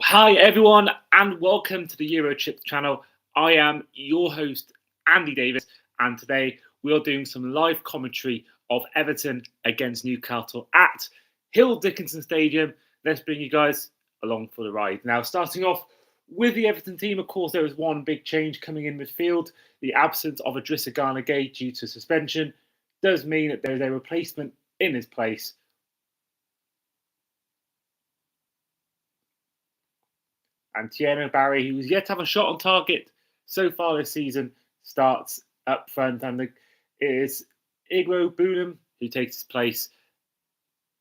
Hi everyone and welcome to the Euro Chip channel. I am your host Andy Davis and today we're doing some live commentary of Everton against Newcastle at Hill Dickinson Stadium. Let's bring you guys along for the ride. Now starting off with the Everton team, of course there was one big change coming in midfield. The absence of Idrissa Gana Gueye due to suspension does mean that there's a replacement in his place. And Thierry Barry, who's yet to have a shot on target so far this season, starts up front. And it is Igro Bunam who takes his place,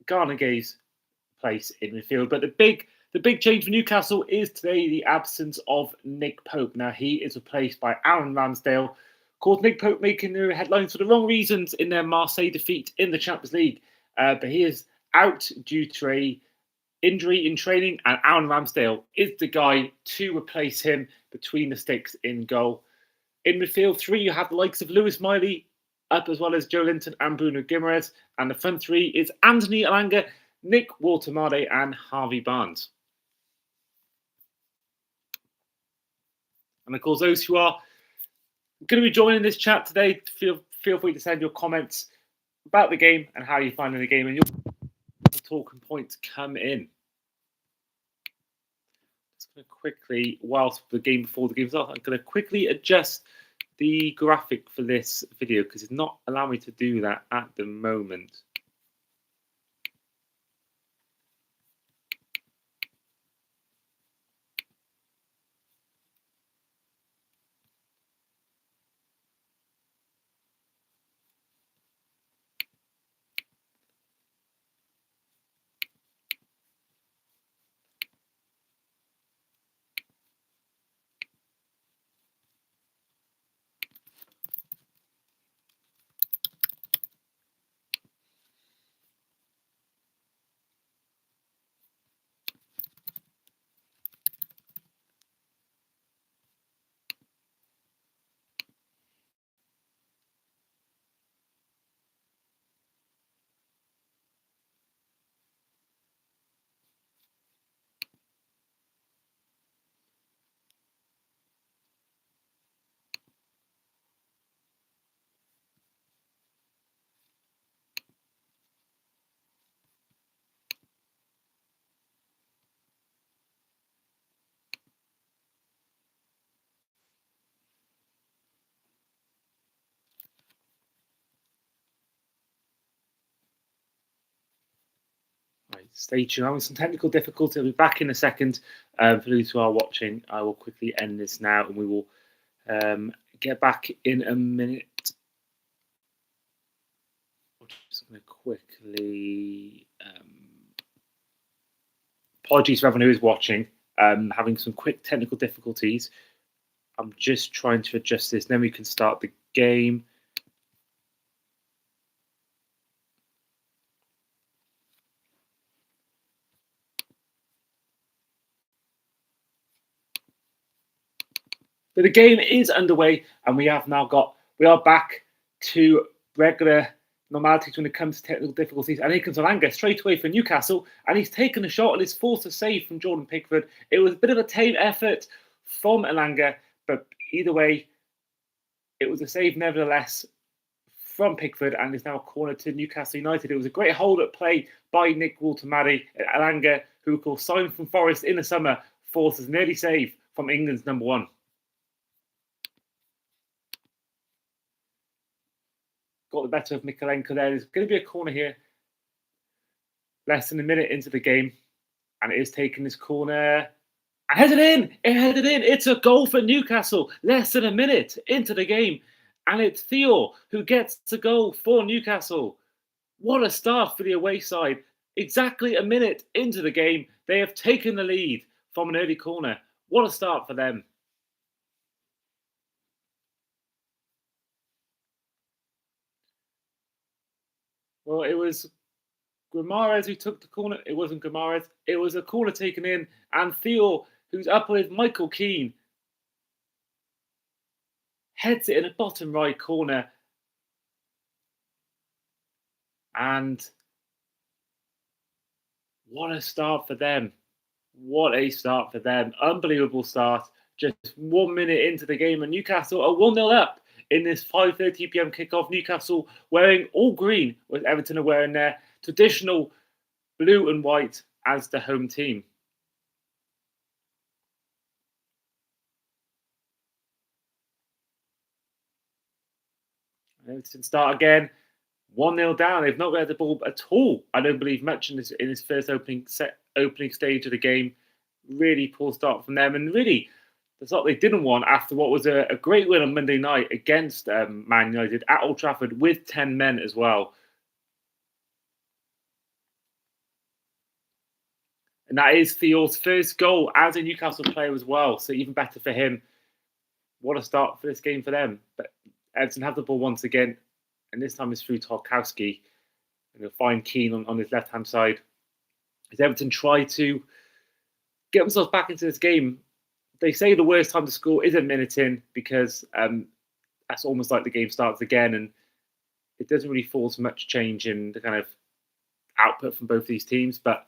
Gana Gueye's place in midfield. But the big change for Newcastle is today the absence of Nick Pope. Now he is replaced by Aaron Ramsdale. Of course, Nick Pope making the headlines for the wrong reasons in their Marseille defeat in the Champions League. But he is out due to a injury in training, and Aaron Ramsdale is the guy to replace him between the sticks in goal. In midfield three, you have the likes of Lewis Miley up as well as Joe Linton and Bruno Guimaraes, and the front three is Anthony Elanga, Nick Woltemade and Harvey Barnes. And of course, those who are going to be joining this chat today, feel free to send your comments about the game and how you're finding the game, and your talking points come in. Just going to quickly, whilst the game before the game starts, I'm going to quickly adjust the graphic for this video because it's not allowing me to do that at the moment. Right, stay tuned. Having some technical difficulty. I'll be back in a second. For those who are watching, I will quickly end this now and we will get back in a minute. I'm just going to quickly apologies for everyone who is watching. Having some quick technical difficulties. I'm just trying to adjust this. Then we can start the game. But the game is underway, and we are back to regular normalities when it comes to technical difficulties. And here comes Elanga straight away for Newcastle, and he's taken a shot and is forced a save from Jordan Pickford. It was a bit of a tame effort from Elanga, but either way, it was a save nevertheless from Pickford, and is now a corner to Newcastle United. It was a great hold-up play by Nick Woltemade. Elanga, who of course signed from Forest in the summer, forces an early save from England's number one. Got the better of Mikalenko there. There's going to be a corner here. Less than a minute into the game. And it is taking this corner. And headed in! It headed in! It's a goal for Newcastle. Less than a minute into the game. And it's Theo who gets the goal for Newcastle. What a start for the away side. Exactly a minute into the game, they have taken the lead from an early corner. What a start for them. Well, it was Guimaraes who took the corner. It wasn't Guimaraes. It was a corner taken in. And Theo, who's up with Michael Keane, heads it in the bottom right corner. And what a start for them. What a start for them. Unbelievable start. Just 1 minute into the game, and Newcastle are 1-0 up in this 5:30 p.m. kickoff. Newcastle wearing all green, with Everton are wearing their traditional blue and white as the home team. Everton start again. 1-0 down. They've not got the ball at all. I don't believe much in this first opening stage of the game. Really poor start from them, and really the start they didn't want after what was a great win on Monday night against Man United at Old Trafford with 10 men as well. And that is Theo's first goal as a Newcastle player as well. So even better for him. What a start for this game for them. But Everton have the ball once again, and this time it's through Tarkowski. And they'll find Keane on his left-hand side. As Everton try to get themselves back into this game, they say the worst time to score is a minute in, because that's almost like the game starts again, and it doesn't really force much change in the kind of output from both these teams. But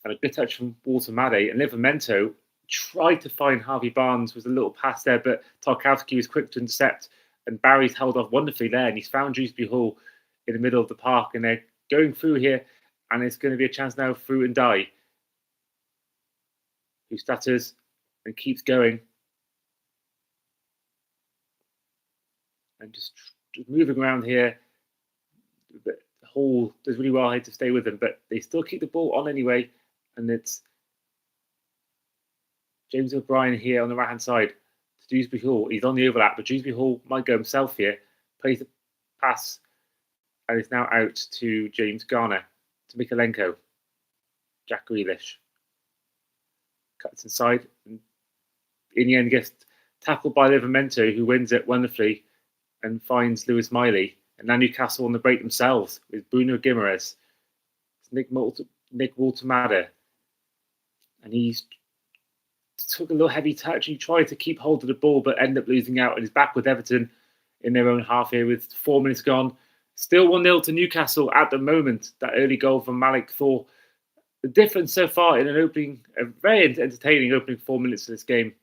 and a good touch from Walter Made, and Livramento tried to find Harvey Barnes with a little pass there, but Tarkowski was quick to intercept, and Barry's held off wonderfully there, and he's found Dewsbury Hall in the middle of the park, and they're going through here, and it's going to be a chance now for Fruit and Die, who stutters and keeps going, and just moving around here. The Hall does really well here to stay with them, but they still keep the ball on anyway. And it's James O'Brien here on the right-hand side to Dewsbury Hall. He's on the overlap, but Dewsbury Hall might go himself here. Plays the pass, and is now out to James Garner, to Mikalenko. Jack Grealish cuts inside, and in the end gets tackled by Livramento, who wins it wonderfully and finds Lewis Miley. And now Newcastle on the break themselves with Bruno Guimaraes, Nick Walter-Made. And he took a little heavy touch. He tried to keep hold of the ball, but ended up losing out, and is back with Everton in their own half here with 4 minutes gone. Still 1-0 to Newcastle at the moment. That early goal from Malik Thor. The difference so far in a very entertaining opening 4 minutes of this game.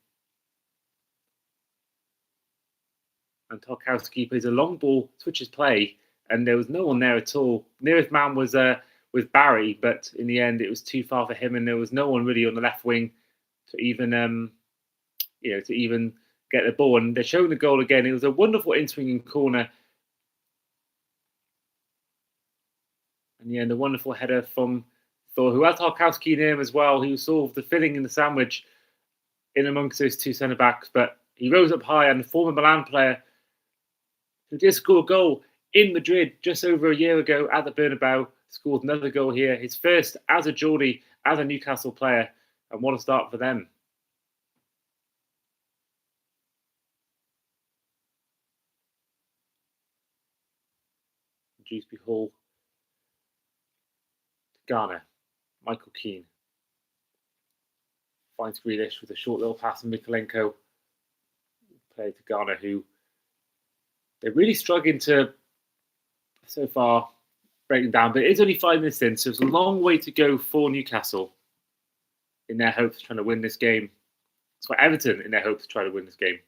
And Tarkowski plays a long ball, switches play, and there was no one there at all. Nearest man was with Barry, but in the end it was too far for him, and there was no one really on the left wing to even get the ball. And they're showing the goal again. It was a wonderful in-swinging corner, and yeah, the wonderful header from Thor, who had Tarkowski near him as well. He was sort of the filling in the sandwich in amongst those two centre backs, but he rose up high, and the former Milan player who did score a goal in Madrid just over a year ago at the Bernabeu scored another goal here, his first as a Geordie, as a Newcastle player, and what a start for them. Dewsbury Hall to Garner. Michael Keane finds Grealish with a short little pass, and Mikalenko play to Garner, who they're really struggling to so far break them down, but it's only 5 minutes in, so it's a long way to go for Newcastle in their hopes of trying to win this game. It's for Everton in their hopes to try to win this game.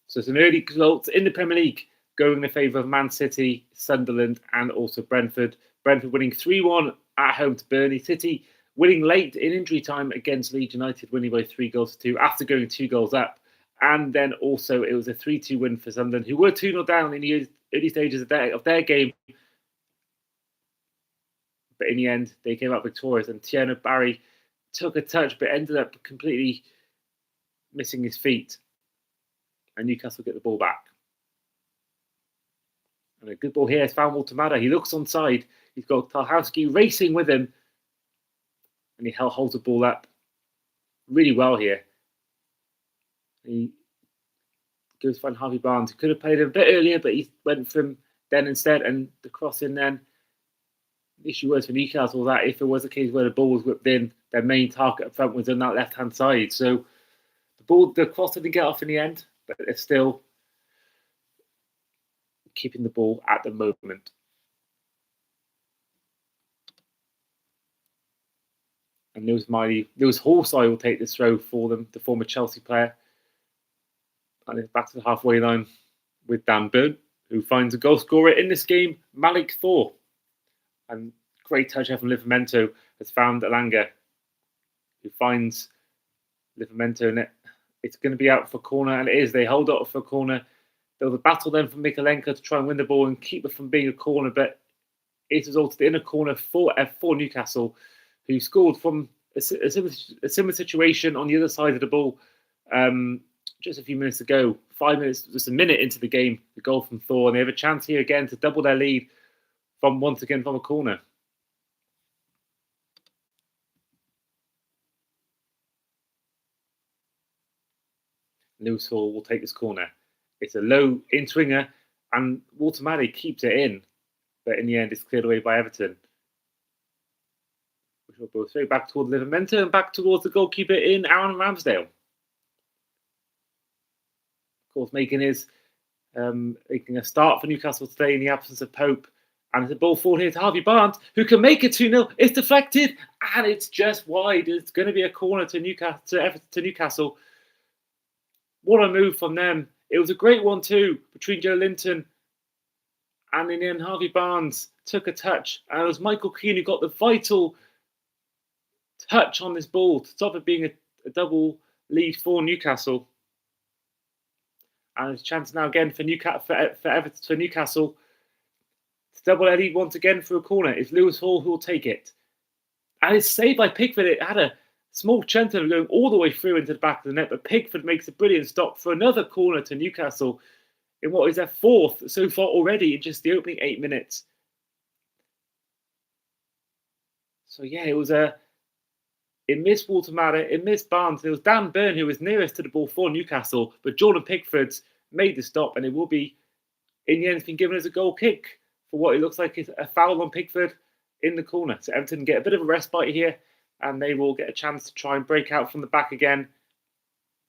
So some early results in the Premier League going in the favour of Man City, Sunderland, and also Brentford. Brentford winning 3-1 at home to Burnley. City winning late in injury time against Leeds United, winning by 3-2 after going 2 goals up. And then also it was a 3-2 win for Sunderland, who were 2-0 down in the early stages of their game. But in the end, they came out victorious, and Tierno Barry took a touch but ended up completely missing his feet. And Newcastle get the ball back. And a good ball here is found Walter-Made. He looks onside. He's got Tarkowski racing with him. And he holds the ball up really well here. He goes to find Harvey Barnes. He could have played him a bit earlier, but he went from then instead. And the cross in then. The issue was for Newcastle that if it was a case where the ball was whipped in, their main target up front was on that left-hand side. So the cross didn't get off in the end, but it's still keeping the ball at the moment. And Lewis Hallside will take this throw for them, the former Chelsea player. And it's back to the halfway line with Dan Burn, who finds a goal scorer in this game, Malik Thor. And great touch from Livramento has found Elanga, who finds Livramento in it. It's going to be out for corner, and it is. They hold up for corner. There was a battle then from Mikalenko to try and win the ball and keep it from being a corner, but it resulted in a corner for Newcastle, who scored from a similar situation on the other side of the ball just a few minutes ago. 5 minutes, just a minute into the game, the goal from Thor, and they have a chance here again to double their lead once again from a corner. Lewis Hall will take this corner. It's a low in-swinger, and Walter Maddy keeps it in, but in the end it's cleared away by Everton. Which will go straight back towards Livramento and back towards the goalkeeper in Aaron Ramsdale. Of course, making a start for Newcastle today in the absence of Pope. And it's a ball forward here to Harvey Barnes, who can make it 2-0. It's deflected, and it's just wide. It's going to be a corner to Newcastle. What a move from them. It was a great 1-2 between Joe Linton and in the end Harvey Barnes took a touch. And it was Michael Keane who got the vital touch on this ball to stop it being a double lead for Newcastle. And it's a chance now again for Newcastle to double their lead once again through a corner. It's Lewis Hall who will take it. And it's saved by Pickford. It had a small chance of going all the way through into the back of the net, but Pickford makes a brilliant stop for another corner to Newcastle in what is their fourth so far already in just the opening 8 minutes. So yeah, it missed Walter Madder, it missed Barnes. It was Dan Burn who was nearest to the ball for Newcastle, but Jordan Pickford's made the stop, and it will be, in the end, it's been given as a goal kick for what it looks like is a foul on Pickford in the corner. So Everton get a bit of a respite here, and they will get a chance to try and break out from the back again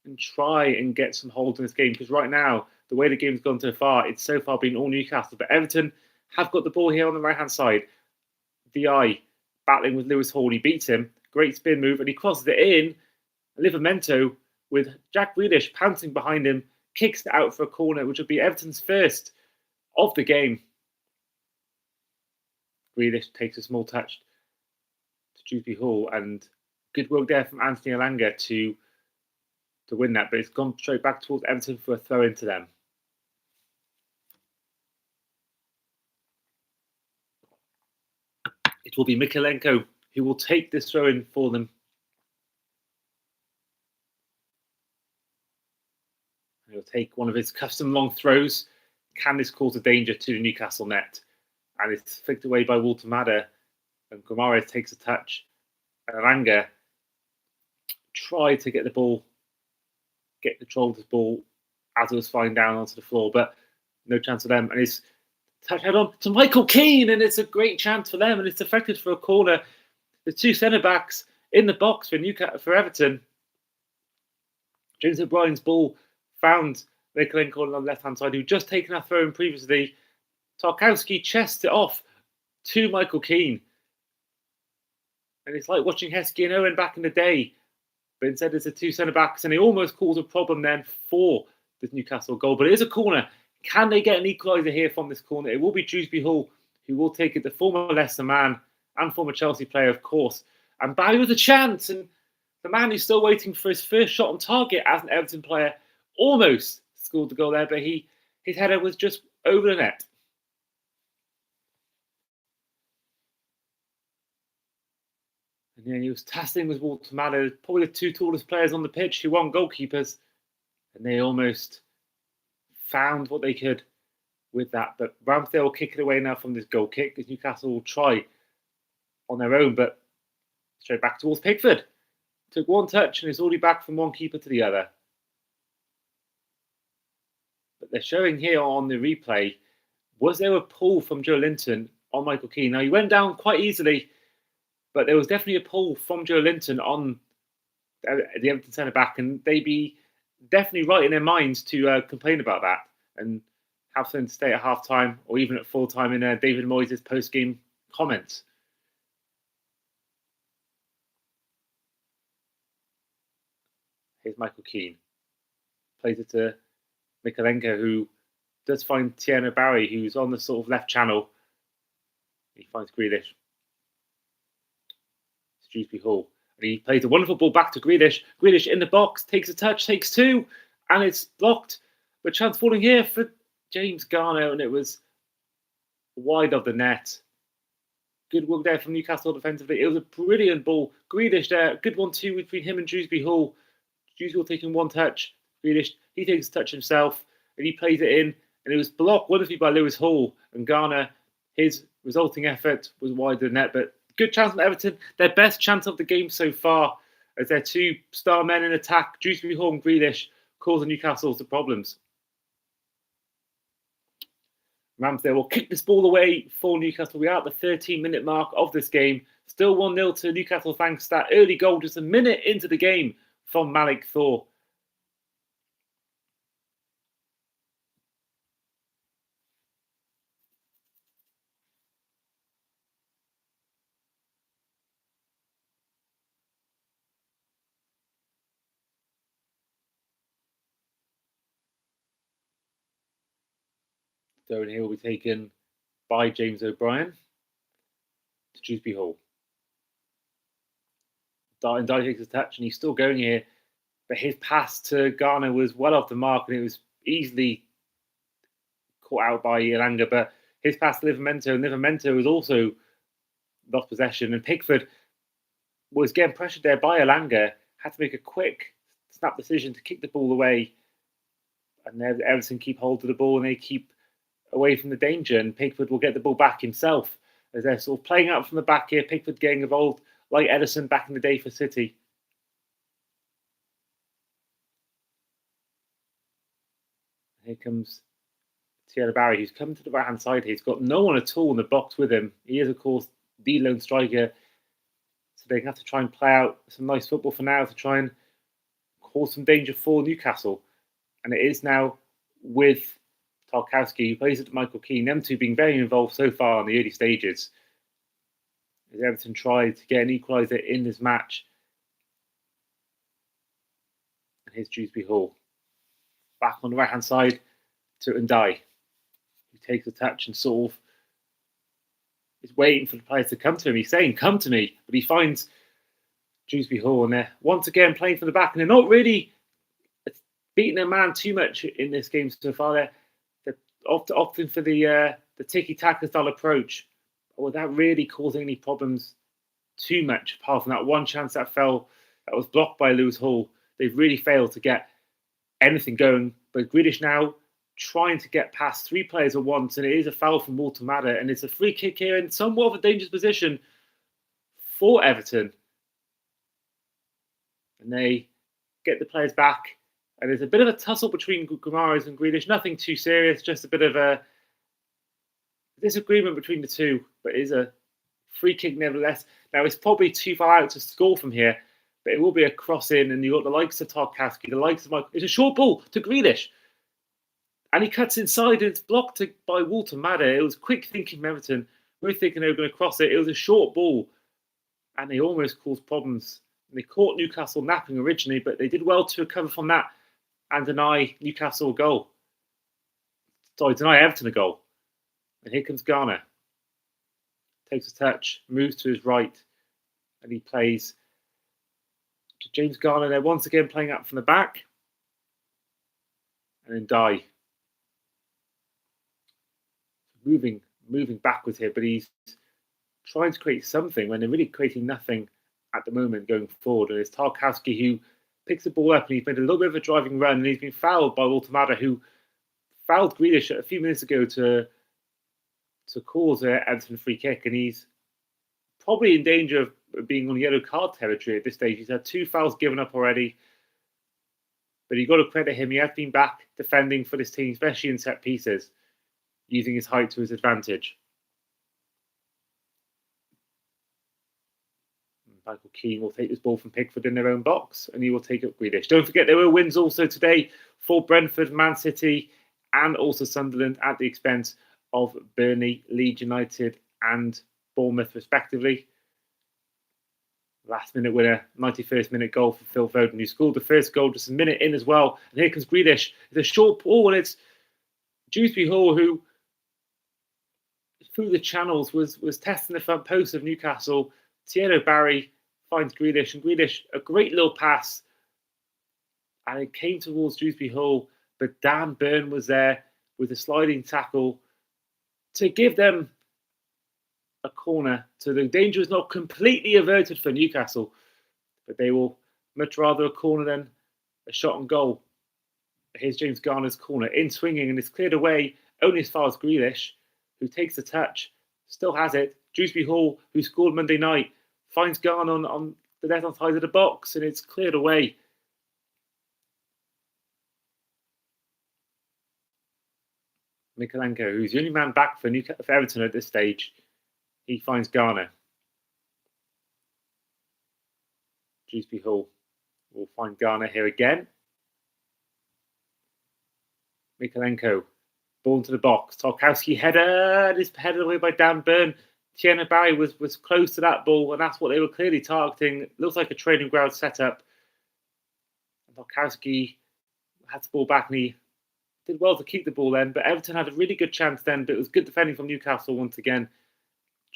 and try and get some hold in this game. Because right now, the way the game's gone so far, it's so far been all Newcastle. But Everton have got the ball here on the right-hand side. VI battling with Lewis Hall. He beats him. Great spin move, and he crosses it in. Livramento, with Jack Grealish pouncing behind him, kicks it out for a corner, which will be Everton's first of the game. Grealish takes a small touch to Dewsbury Hall, and good work there from Anthony Elanga to win that, but it's gone straight back towards Everton for a throw into them. It will be Mikalenko who will take this throw in for them. He'll take one of his custom long throws. Can this cause a danger to the Newcastle net? And it's flicked away by Walter Madder, and Gomares takes a touch. And Elanga tried to get control of the ball as it was flying down onto the floor, but no chance for them. And it's touch head on to Michael Keane, and it's a great chance for them, and it's deflected for a corner. The two centre-backs in the box for Everton. James O'Brien's ball found Mikalenko on the left-hand side, who'd just taken a throw in previously. Tarkowski chests it off to Michael Keane. And it's like watching Heskey and Owen back in the day. But instead it's the two centre-backs, and they almost cause a problem then for this Newcastle goal. But it is a corner. Can they get an equaliser here from this corner? It will be Dewsbury Hall who will take it, the former Leicester man and former Chelsea player, of course. And Barry with a chance, and the man who's still waiting for his first shot on target as an Everton player almost scored the goal there, but his header was just over the net. And then he was tassing with Walter Madder, probably the two tallest players on the pitch who weren't goalkeepers. And they almost found what they could with that. But Ramsdale will kick it away now from this goal kick, because Newcastle will try on their own, but straight back towards Pickford. Took one touch and it's already back from one keeper to the other. But they're showing here on the replay, was there a pull from Joe Linton on Michael Keane? Now, he went down quite easily, but there was definitely a pull from Joe Linton on the Everton centre-back, and they'd be definitely right in their minds to complain about that. And have something to say at half-time or even at full-time in David Moyes' post-game comments. Here's Michael Keane. Plays it to Mykolenko, who does find Thierry Barry, who's on the sort of left channel. He finds Grealish. It's Dewsbury Hall. And he plays a wonderful ball back to Grealish. Grealish in the box, takes a touch, takes two, and it's blocked. But chance falling here for James Garner, and it was wide of the net. Good work there from Newcastle defensively. It was a brilliant ball. Grealish there, good 1-2 between him and Dewsbury Hall. Dewsbury Hall taking one touch. Grealish, he takes a touch himself, and he plays it in, and it was blocked wonderfully by Lewis Hall. And Garner, his resulting effort was wide of the net, but good chance from Everton. Their best chance of the game so far, as their two star men in attack, Dewsbury Hall and Grealish, causing Newcastle some problems. Ramsdale will kick this ball away for Newcastle. We are at the 13-minute mark of this game. Still 1-0 to Newcastle thanks to that early goal just a minute into the game from Malik Thor. Darren Hill will be taken by James O'Brien to Dewsbury Hall. Darren takes a touch and he's still going here, but his pass to Garner was well off the mark and it was easily caught out by Elanga. But his pass to Livramento was also lost possession, and Pickford was getting pressured there by Elanga, had to make a quick snap decision to kick the ball away, and then Everton keep hold of the ball and they keep away from the danger, and Pickford will get the ball back himself as they're sort of playing out from the back here. Pickford getting involved like Edison back in the day for City. Here comes Thierry Barry, who's coming to the right-hand side here. He's got no one at all in the box with him. He is, of course, the lone striker, so they have to try and play out some nice football for now to try and cause some danger for Newcastle. And it is now with Tarkowski, who plays it to Michael Keane, them two being very involved so far in the early stages. As Everton tried to get an equaliser in this match. And here's Dewsbury Hall. Back on the right-hand side to Ndiaye, who takes a touch and sort of is waiting for the players to come to him. He's saying, come to me, but he finds Dewsbury Hall, and they're once again playing from the back, and they're not really beating their man too much in this game so far. They're opting for the tiki-taka style approach, without really causing any problems too much, apart from that one chance that was blocked by Lewis Hall. They've really failed to get anything going. But Grealish now trying to get past three players at once, and it is a foul from Walter Matter, and it's a free kick here in somewhat of a dangerous position for Everton. And they get the players back, and there's a bit of a tussle between Guimaraes and Grealish. Nothing too serious, just a bit of a disagreement between the two, but it is a free kick nevertheless. Now, it's probably too far out to score from here, but it will be a cross in, and you've got the likes of Tarkowski, the likes of Michael. It's a short ball to Grealish, and he cuts inside, and it's blocked by Walter Matter. It was quick thinking from Everton. We were thinking they were going to cross it. It was a short ball, and they almost caused problems. And they caught Newcastle napping originally, but they did well to recover from that and deny Newcastle a goal. Sorry, deny Everton a goal. And here comes Garner. Takes a touch, moves to his right, and he plays to James Garner there, once again playing up from the back. And then Ndiaye. Moving backwards here, but he's trying to create something when they're really creating nothing at the moment going forward. And it's Tarkowski who picks the ball up, and he's made a little bit of a driving run, and he's been fouled by Walter Matter, who fouled Grealish a few minutes ago to cause an Everton free kick, and he's probably in danger of being on yellow card territory at this stage. He's had 2 fouls given up already, but you've got to credit him. He has been back defending for this team, especially in set pieces, using his height to his advantage. Michael Keane will take this ball from Pickford in their own box, and he will take up Grealish. Don't forget there were wins also today for Brentford, Man City and also Sunderland at the expense of Burnley, Leeds United and Bournemouth respectively. Last minute winner, 91st minute goal for Phil Foden, who scored the first goal just a minute in as well. And here comes Grealish. It's a short ball, and it's Dewsbury Hall who, through the channels, was testing the front post of Newcastle. Thierry Barry finds Grealish, and Grealish, a great little pass, and it came towards Dewsbury Hall, but Dan Burn was there with a sliding tackle to give them a corner. So the danger is not completely averted for Newcastle, but they will much rather a corner than a shot on goal. Here's James Garner's corner, in swinging, and it's cleared away only as far as Grealish, who takes the touch, still has it. Dewsbury Hall, who scored Monday night, finds Garner on the left-hand side of the box, and it's cleared away. Mikalenko, who's the only man back for Everton at this stage, he finds Garner. Dewsbury Hall will find Garner here again. Mikalenko, ball into the box. Tarkowski header, is headed away by Dan Burn. Thierry Barry was close to that ball, and that's what they were clearly targeting. It looks like a training ground setup. Tarkowski had the ball back, and he did well to keep the ball then, but Everton had a really good chance then, but it was good defending from Newcastle once again.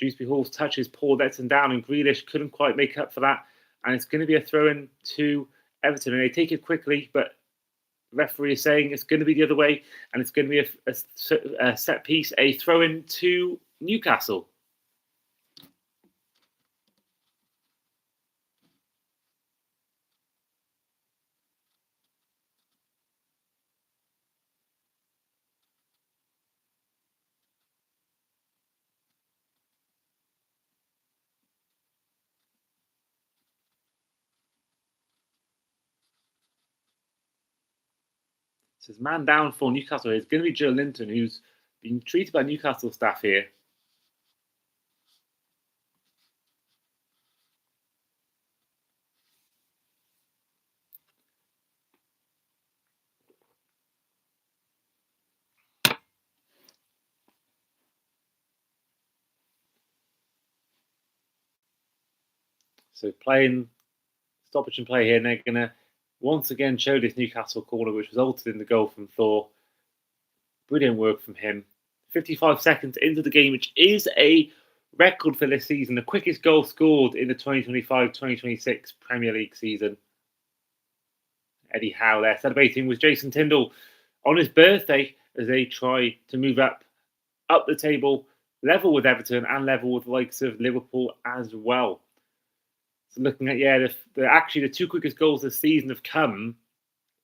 Dewsbury Hall's touches pulled Everton down, and Grealish couldn't quite make up for that, and it's going to be a throw-in to Everton, and they take it quickly, but the referee is saying it's going to be the other way, and it's going to be a set piece, a throw-in to Newcastle. Says man down for Newcastle. It's going to be Joe Linton, who's been treated by Newcastle staff here. So playing stoppage and play here, and they're going to once again show this Newcastle corner, which resulted in the goal from Thor. Brilliant work from him. 55 seconds into the game, which is a record for this season. The quickest goal scored in the 2025-2026 Premier League season. Eddie Howe there celebrating with Jason Tindall on his birthday as they try to move up the table, level with Everton and level with the likes of Liverpool as well. So looking at, actually the two quickest goals this season have come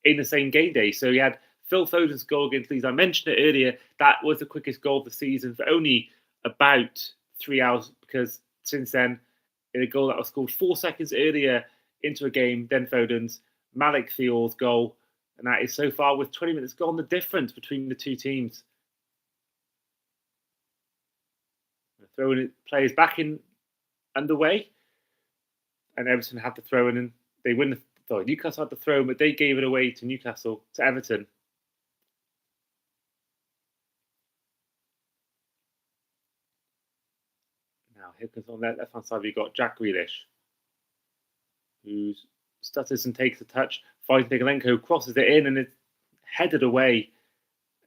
in the same game day. So you had Phil Foden's goal against Leeds. I mentioned it earlier. That was the quickest goal of the season for only about 3 hours, because since then, in a goal that was scored 4 seconds earlier into a game than Foden's, Malik Thiaw's goal. And that is so far, with 20 minutes gone, the difference between the two teams. Throwing players back in underway. And Everton had to throw in, and they win. Newcastle had to throw, but they gave it away to Everton. Now, here comes on that left-hand side, we've got Jack Grealish, who stutters and takes a touch, finds Mikalenko, crosses it in, and it's headed away.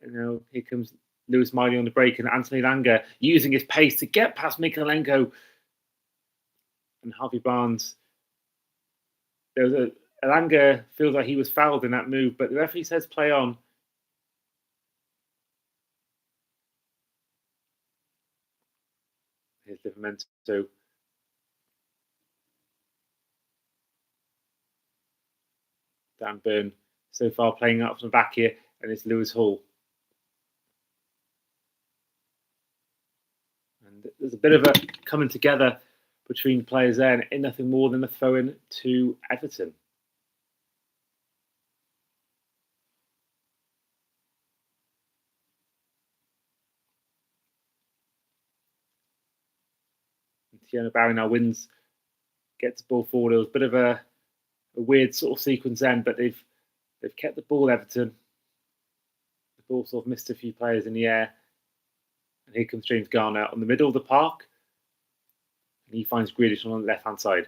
And now here comes Lewis Miley on the break, and Anthony Langer using his pace to get past Mikalenko. And Harvey Barnes, Langer feels like he was fouled in that move, but the referee says play on. Here's Livramento. Dan Burn so far playing up from the back here, and it's Lewis Hall. And there's a bit of a coming together between players there, and nothing more than a throw-in to Everton. Thierry Barry now wins, gets the ball forward. It was a bit of a weird sort of sequence then, but they've kept the ball, Everton. The ball sort of missed a few players in the air. And here comes James Garner on the middle of the park. And he finds Grealish on the left-hand side.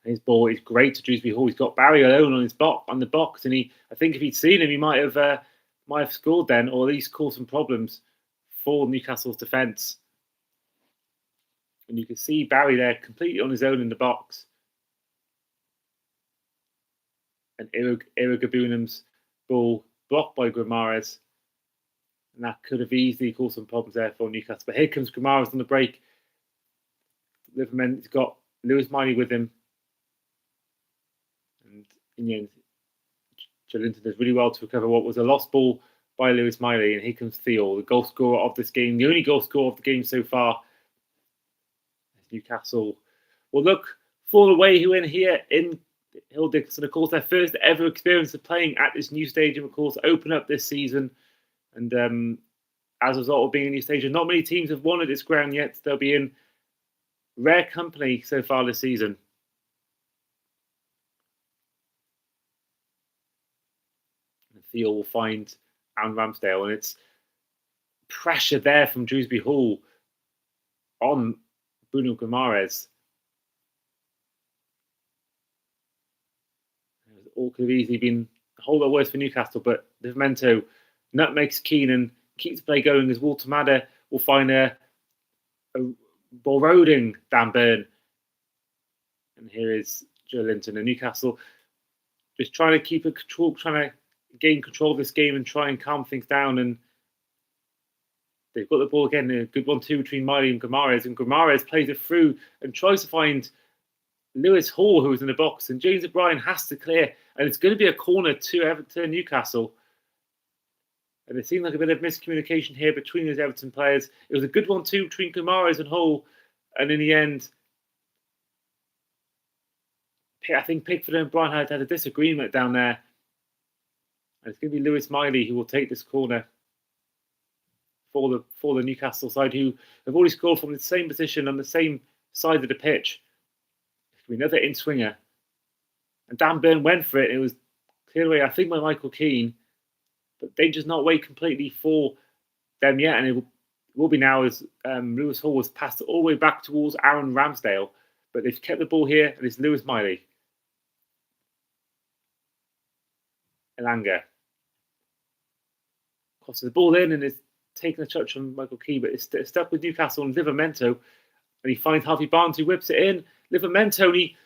His ball is great to Dewsbury Hall. He's got Barry alone on the box, and I think if he'd seen him, he might have scored then, or at least caused some problems for Newcastle's defence. And you can see Barry there completely on his own in the box. And Irugabunam's ball blocked by Guimaraes. And that could have easily caused some problems there for Newcastle. But here comes Guimaraes on the break. Liverman's got Lewis Miley with him. And in the end, Joelinton does really well to recover what was a lost ball by Lewis Miley. And here comes Theo, the goal scorer of this game, the only goal scorer of the game so far. Newcastle will look for the way who in here in Hill Dickinson, of course, their first ever experience of playing at this new stadium, of course, open up this season. And as a result of being a new stadium, not many teams have won at this ground yet. They'll be in rare company so far this season. And Theo will find Aaron Ramsdale, and it's pressure there from Dewsbury Hall on Bruno Guimaraes. All could have easily been a whole lot worse for Newcastle, but Livramento nutmegs Keenan, keeps the play going as Walter Madder will find a ball-roading Dan Burn. And here is Joelinton, and Newcastle just trying to keep control, trying to gain control of this game and try and calm things down. And they've got the ball again, a good 1-2 between Miley and Guimaraes plays it through and tries to find Lewis Hall, who was in the box, and James O'Brien has to clear, and it's going to be a corner to Everton, Newcastle. And it seemed like a bit of miscommunication here between those Everton players. It was a good 1-2 between Guimaraes and Hall, and in the end, I think Pickford and O'Brien had a disagreement down there. And it's going to be Lewis Miley who will take this corner for the Newcastle side, who have already scored from the same position on the same side of the pitch. Another in-swinger. And Dan Burn went for it. It was cleared away, I think, by Michael Keane. But they just not wait completely for them yet. And it will be now as Lewis Hall was passed all the way back towards Aaron Ramsdale. But they've kept the ball here, and it's Lewis Miley. Elanga crosses the ball in and is taking a touch on Michael Keane, but it's stuck with Newcastle and Livramento. And he finds Harvey Barnes, who whips it in. Livramento, and he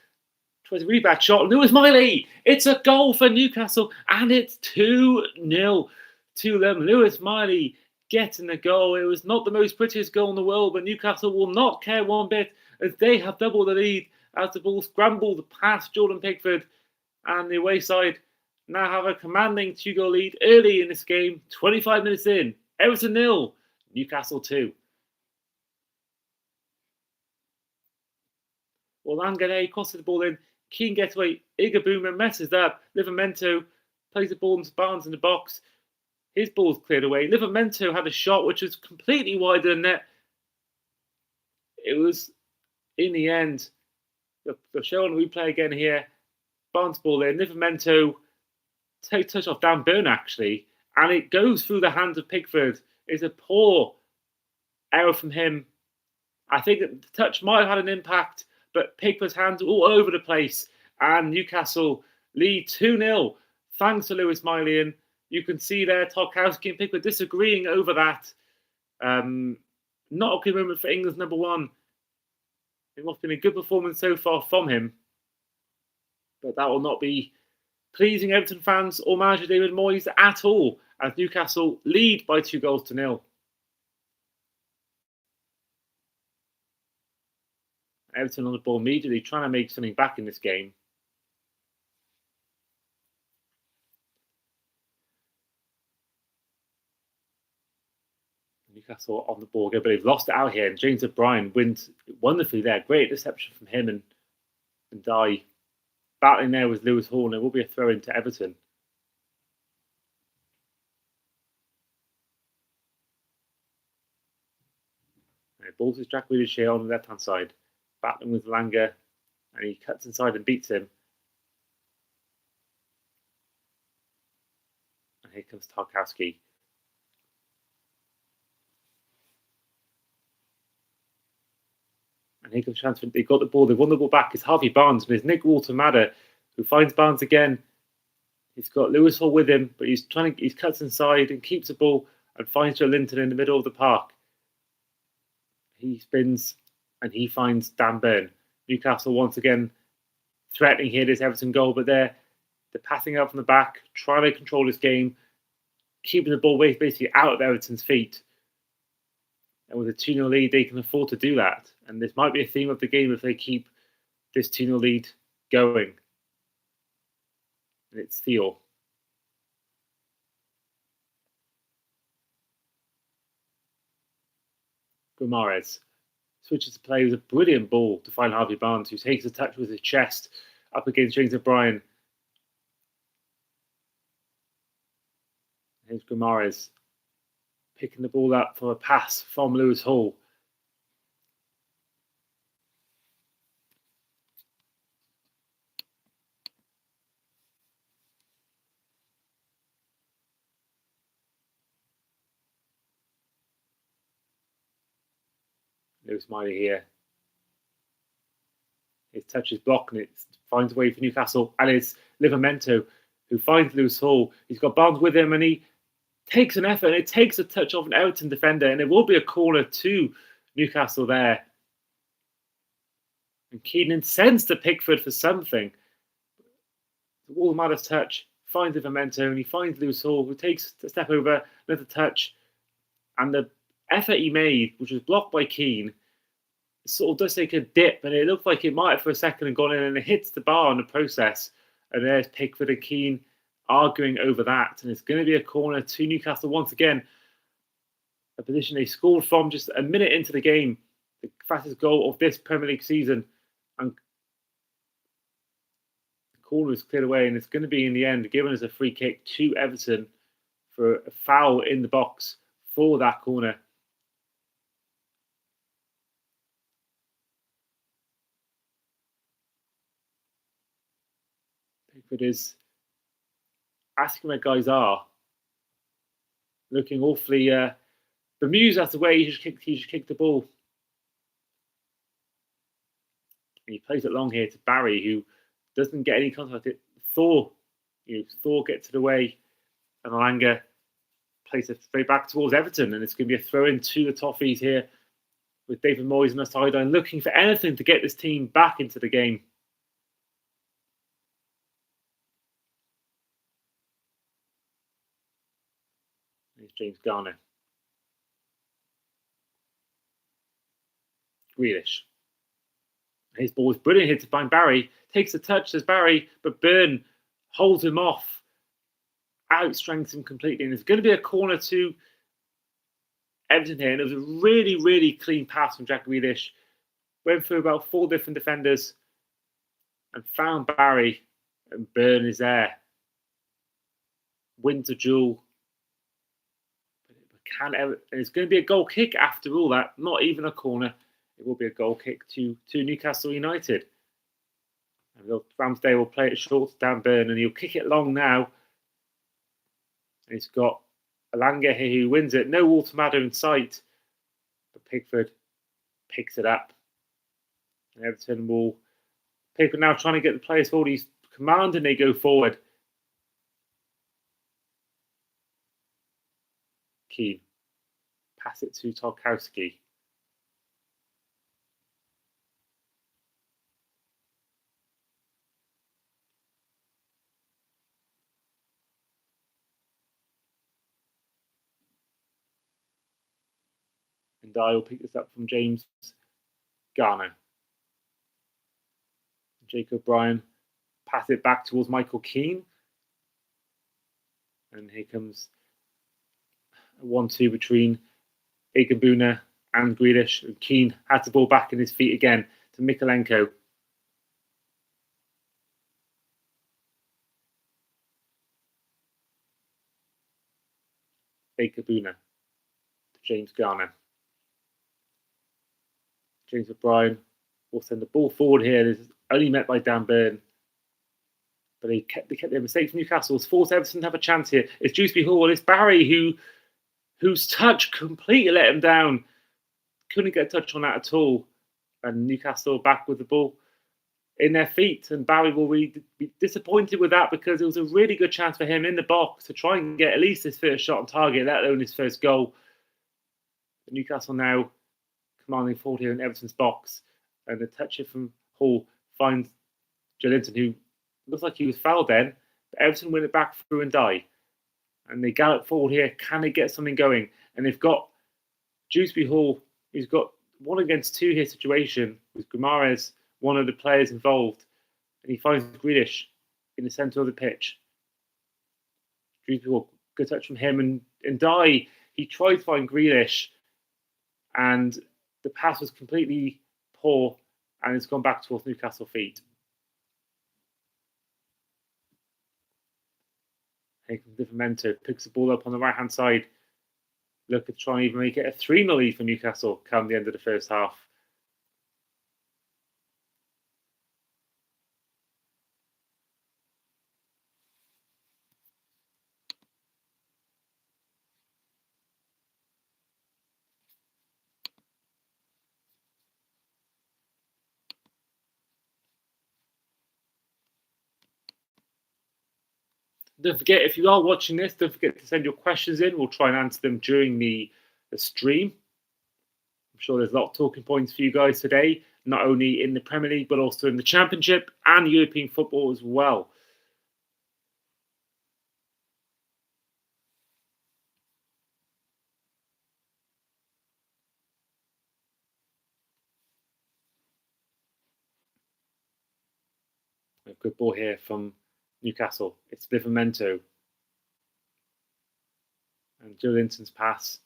tries a really bad shot. Lewis Miley, it's a goal for Newcastle, and it's 2-0 to them. Lewis Miley getting the goal. It was not the most prettiest goal in the world, but Newcastle will not care one bit as they have doubled the lead as the ball scrambled past Jordan Pickford, and the away side now have a commanding 2-goal lead early in this game. 25 minutes in, Everton 0, Newcastle 2. Langane crosses the ball in. Keane gets away. Igabuma messes up. Livramento plays the ball into Barnes in the box. His ball's cleared away. Livramento had a shot which was completely wide of the net. It was, in the end, the show on replay again here. Barnes ball in. Livramento takes touch off Dan Burn, actually, and it goes through the hands of Pickford. It's a poor error from him. I think that the touch might have had an impact, but Pickford's hands all over the place, and Newcastle lead 2-0 thanks to Lewis Miley. And you can see there Tarkowski and Pickford disagreeing over that. Not a good moment for England's number one. It must have been a good performance so far from him, but that will not be pleasing Everton fans or manager David Moyes at all, as Newcastle lead by 2-0. Everton on the ball immediately, trying to make something back in this game. Newcastle on the ball again, but they've lost it out here. And James O'Brien wins wonderfully there. Great interception from him and Dye. Battling there with Lewis Hall, and there will be a throw into Everton. Ball to Jack Grealish here on the left-hand side. Battling with Langer, and he cuts inside and beats him. here comes Tarkowski. And here comes transfer. They've got the ball. They've won the ball back. It's Harvey Barnes, but it's Nick Walter-Madder who finds Barnes again. He's got Lewis Hall with him, but he cuts inside and keeps the ball and finds Joe Linton in the middle of the park. He spins and he finds Dan Burn. Newcastle once again threatening here this Everton goal, but they're passing out from the back, trying to control this game, keeping the ball basically out of Everton's feet. And with a 2-0 lead, they can afford to do that. And this might be a theme of the game if they keep this 2-0 lead going. And it's Theo. Guimaraes switches to play with a brilliant ball to find Harvey Barnes, who takes a touch with his chest up against James O'Brien. Here's Guimaraes picking the ball up for a pass from Lewis Hall. Lewis Miley here. His touch is blocked and it finds a way for Newcastle. And it's Livramento who finds Lewis Hall. He's got Barnes with him and he takes an effort and it takes a touch off an Everton defender. And it will be a corner to Newcastle there. And Keenan sends to Pickford for something. Walter-Madder's touch finds Livramento and he finds Lewis Hall, who takes a step over, another touch. And the effort he made, which was blocked by Keane, sort of does take a dip, and it looked like it might have for a second and gone in, and it hits the bar in the process. And there's Pickford and Keane arguing over that, and it's going to be a corner to Newcastle once again. A position they scored from just a minute into the game, the fastest goal of this Premier League season, and the corner is cleared away, and it's going to be in the end given as a free kick to Everton for a foul in the box for that corner. Pickford is asking where guys are, looking awfully bemused as to where he just kicked the ball. And he plays it long here to Barry, who doesn't get any contact. Thor gets it away, and Alanga plays it straight back towards Everton, and it's going to be a throw in to the Toffees here with David Moyes on the sideline, looking for anything to get this team back into the game. Here's James Garner. Grealish. His ball is brilliant here to find Barry. Takes a touch as Barry, but Byrne holds him off. Outstrengths him completely. And it's going to be a corner to Everton here. And it was a really, really clean pass from Jack Grealish. Went through about 4 different defenders and found Barry. And Byrne is there. Wins a duel. And it's going to be a goal kick after all that. Not even a corner. It will be a goal kick to Newcastle United. And Ramsdale will play it short to Dan Burn, and he'll kick it long now. And he's got Alanga here who wins it. No Walter-Madder in sight. But Pickford picks it up. And Everton will... Pickford now trying to get the players forward. He's commanding they go forward. Keane. Pass it to Tarkowski. And I will pick this up from James Garner. Jacob Bryan pass it back towards Michael Keane. And here comes a 1-2 between Igbuna and Grealish. And Keane had the ball back in his feet again to Mikalenko. Igbuna to James Garner. James O'Brien will send the ball forward here. This is only met by Dan Burn. but they kept their mistakes. Newcastle has forced Everton to have a chance here. It's Dewsbury Hall, it's Barry whose touch completely let him down. Couldn't get a touch on that at all. And Newcastle back with the ball in their feet. And Barry will really be disappointed with that because it was a really good chance for him in the box to try and get at least his first shot on target, let alone his first goal. But Newcastle now commanding forward here in Everton's box. And the touch from Hall finds Joelinton, who looks like he was fouled then. But Everton win it back through and die. And they gallop forward here. Can they get something going? And they've got Dewsbury Hall, who's got 1 against 2 here situation with Guimaraes, one of the players involved. And he finds Grealish in the centre of the pitch. Dewsbury Hall, good touch from him. And Dye, he tried to find Grealish. And the pass was completely poor. And it's gone back towards Newcastle feet. Livramento picks the ball up on the right-hand side. Look at trying to even make it a 3-0 lead for Newcastle come the end of the first half. Don't forget, if you are watching this, don't forget to send your questions in. We'll try and answer them during the stream. I'm sure there's a lot of talking points for you guys today, not only in the Premier League, but also in the Championship and European football as well. A good ball here from Newcastle. It's Livramento. And Joelinton's pass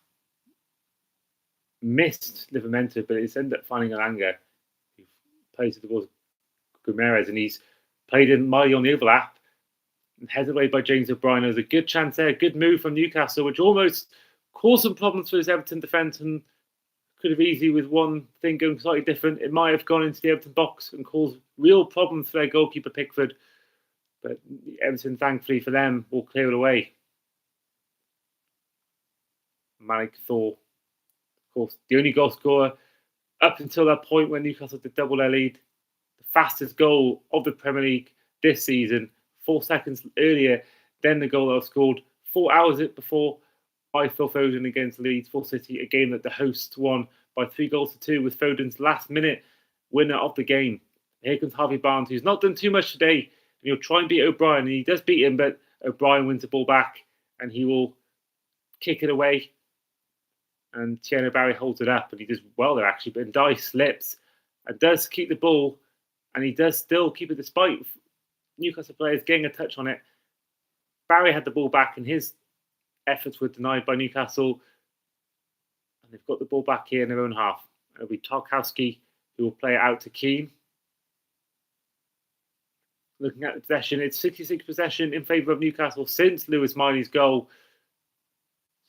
missed Livramento, but it's ended up finding Alanga, who plays to the ball Guimaraes, and he's played in Miley on the overlap and headed away by James O'Brien. There's a good chance there, good move from Newcastle, which almost caused some problems for his Everton defence and could have easily, with one thing going slightly different, it might have gone into the Everton box and caused real problems for their goalkeeper Pickford. But Everton, thankfully for them, will clear it away. Malik Thor, of course, the only goal scorer up until that point when Newcastle did double their lead. The fastest goal of the Premier League this season, 4 seconds earlier than the goal that was scored 4 hours before by Phil Foden against Leeds Full City, a game that the hosts won by 3-2 with Foden's last-minute winner of the game. Here comes Harvey Barnes, who's not done too much today. And he'll try and beat O'Brien, and he does beat him, but O'Brien wins the ball back, and he will kick it away. And Thierry Barry holds it up, and he does well there, actually. But Dye slips and does keep the ball, and he does still keep it despite Newcastle players getting a touch on it. Barry had the ball back, and his efforts were denied by Newcastle. And they've got the ball back here in their own half. It'll be Tarkowski who will play it out to Keane. Looking at the possession, it's 66 possession in favour of Newcastle since Lewis Miley's goal.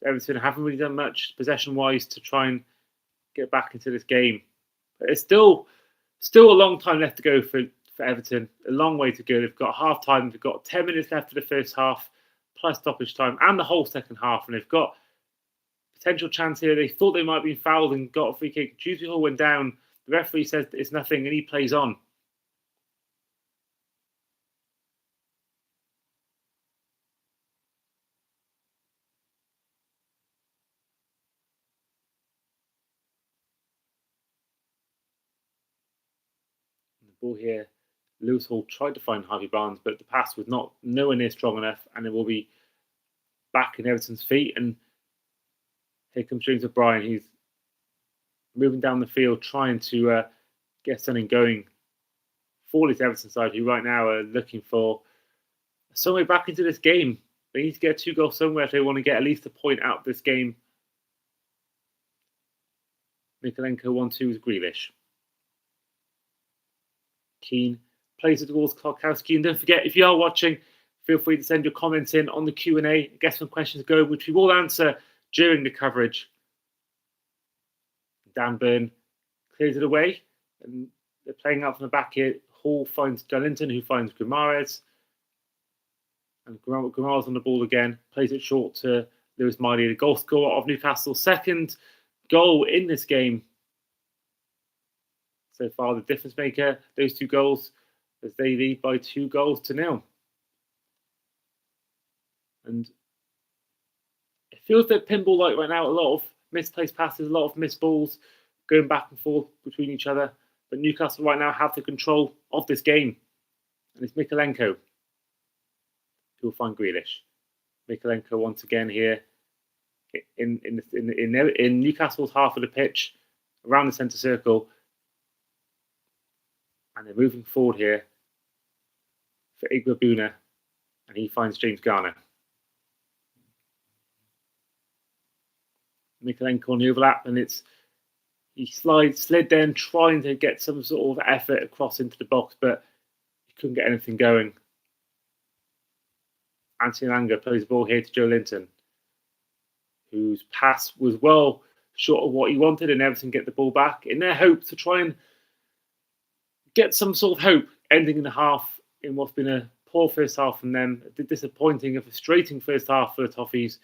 So Everton haven't really done much possession-wise to try and get back into this game. But it's still a long time left to go for Everton. A long way to go. They've got half-time. They've got 10 minutes left of the first half, plus stoppage time, and the whole second half. And they've got potential chance here. They thought they might have been fouled and got a free kick. Dewsbury Hall went down. The referee says it's nothing, and he plays on. Ball here. Lewis Hall tried to find Harvey Barnes, but the pass was nowhere near strong enough, and it will be back in Everton's feet. And here comes James O'Brien. He's moving down the field, trying to get something going for this Everton side, who right now are looking for some way back into this game. They need to get 2 goals somewhere if they want to get at least a point out of this game. Mikalenko 1-2 with Grealish. Keane plays it towards Tarkowski. And don't forget, if you are watching, feel free to send your comments in on the Q&A. Get some questions going, which we will answer during the coverage. Dan Burn clears it away. And they're playing out from the back here. Hall finds Joelinton, who finds Guimaraes. And Gramara's on the ball again, plays it short to Lewis Miley, the goal scorer of Newcastle's second goal in this game. So far, the difference maker, those 2 goals, as they lead by 2-0. And it feels a bit pinball-like right now. A lot of misplaced passes, a lot of missed balls going back and forth between each other. But Newcastle right now have the control of this game. And it's Mykolenko who will find Grealish. Mykolenko once again here in Newcastle's half of the pitch, around the centre circle. And they're moving forward here for Igbabuna. And he finds James Garner. Mykolenko on the overlap, and he slid then trying to get some sort of effort across into the box, but he couldn't get anything going. Anthony Elanga plays the ball here to Joe Linton, whose pass was well short of what he wanted, and Everton get the ball back in their hope to try and get some sort of hope ending in the half in what's been a poor first half from them, a disappointing and frustrating first half for the Toffees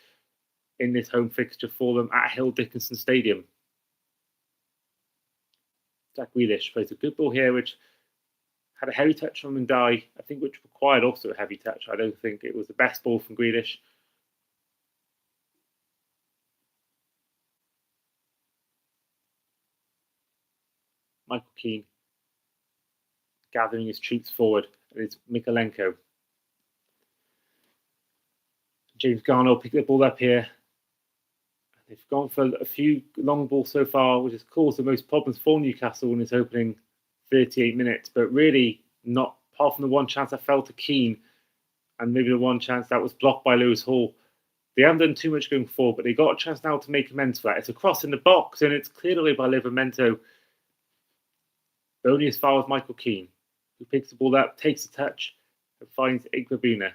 in this home fixture for them at Hill Dickinson Stadium. Jack Grealish plays a good ball here, which had a heavy touch from Ndai, I think, which required also a heavy touch. I don't think it was the best ball from Grealish. Michael Keane gathering his troops forward, and it's Mykolenko. James Garner will pick the ball up here. They've gone for a few long balls so far, which has caused the most problems for Newcastle in this opening 38 minutes. But really, not apart from the one chance that fell to Keane, and maybe the one chance that was blocked by Lewis Hall. They haven't done too much going forward, but they got a chance now to make amends for that. It's a cross in the box, and it's cleared away by Livramento. Only as far as Michael Keane, who picks the ball up, takes a touch, and finds Igbabuna.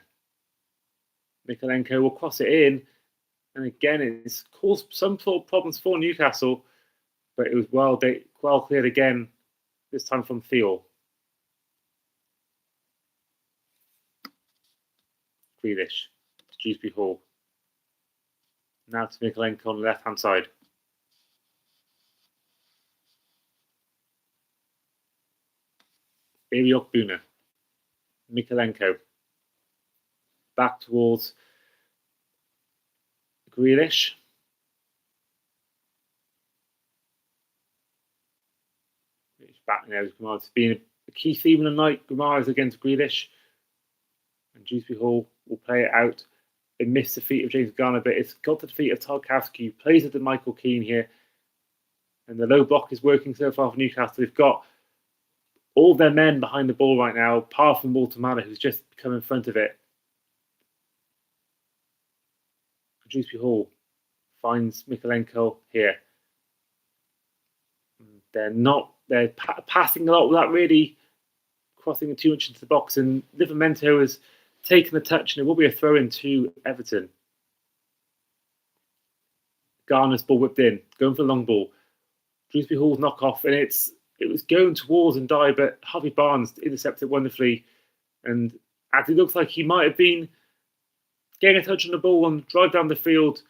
Mykolenko will cross it in. And again, it's caused some sort of problems for Newcastle, but it was well cleared again, this time from Theo. Grealish to Dewsbury Hall. Now to Mykolenko on the left-hand side. Igbabuna. Mykolenko. Back towards Grealish. Back now, Gramara's been a key theme of the night. Gramara is against Grealish. And Dewsbury Hall will play it out. They missed the feet of James Garner, but it's got to the feet of Tarkowski, who plays it to Michael Keane here. And the low block is working so far for Newcastle. They've got all their men behind the ball right now, apart from Walter Manor, who's just come in front of it. Dewsbury Hall finds Mykolenko here. They're passing a lot without really crossing too much into the box, and Livramento has taken the touch, and it will be a throw-in to Everton. Garner's ball whipped in, going for the long ball. Dewsbury Hall's knock off, and it was going towards Ndai, but Harvey Barnes intercepted wonderfully, and as it looks like he might have been getting a touch on the ball and drive down the field,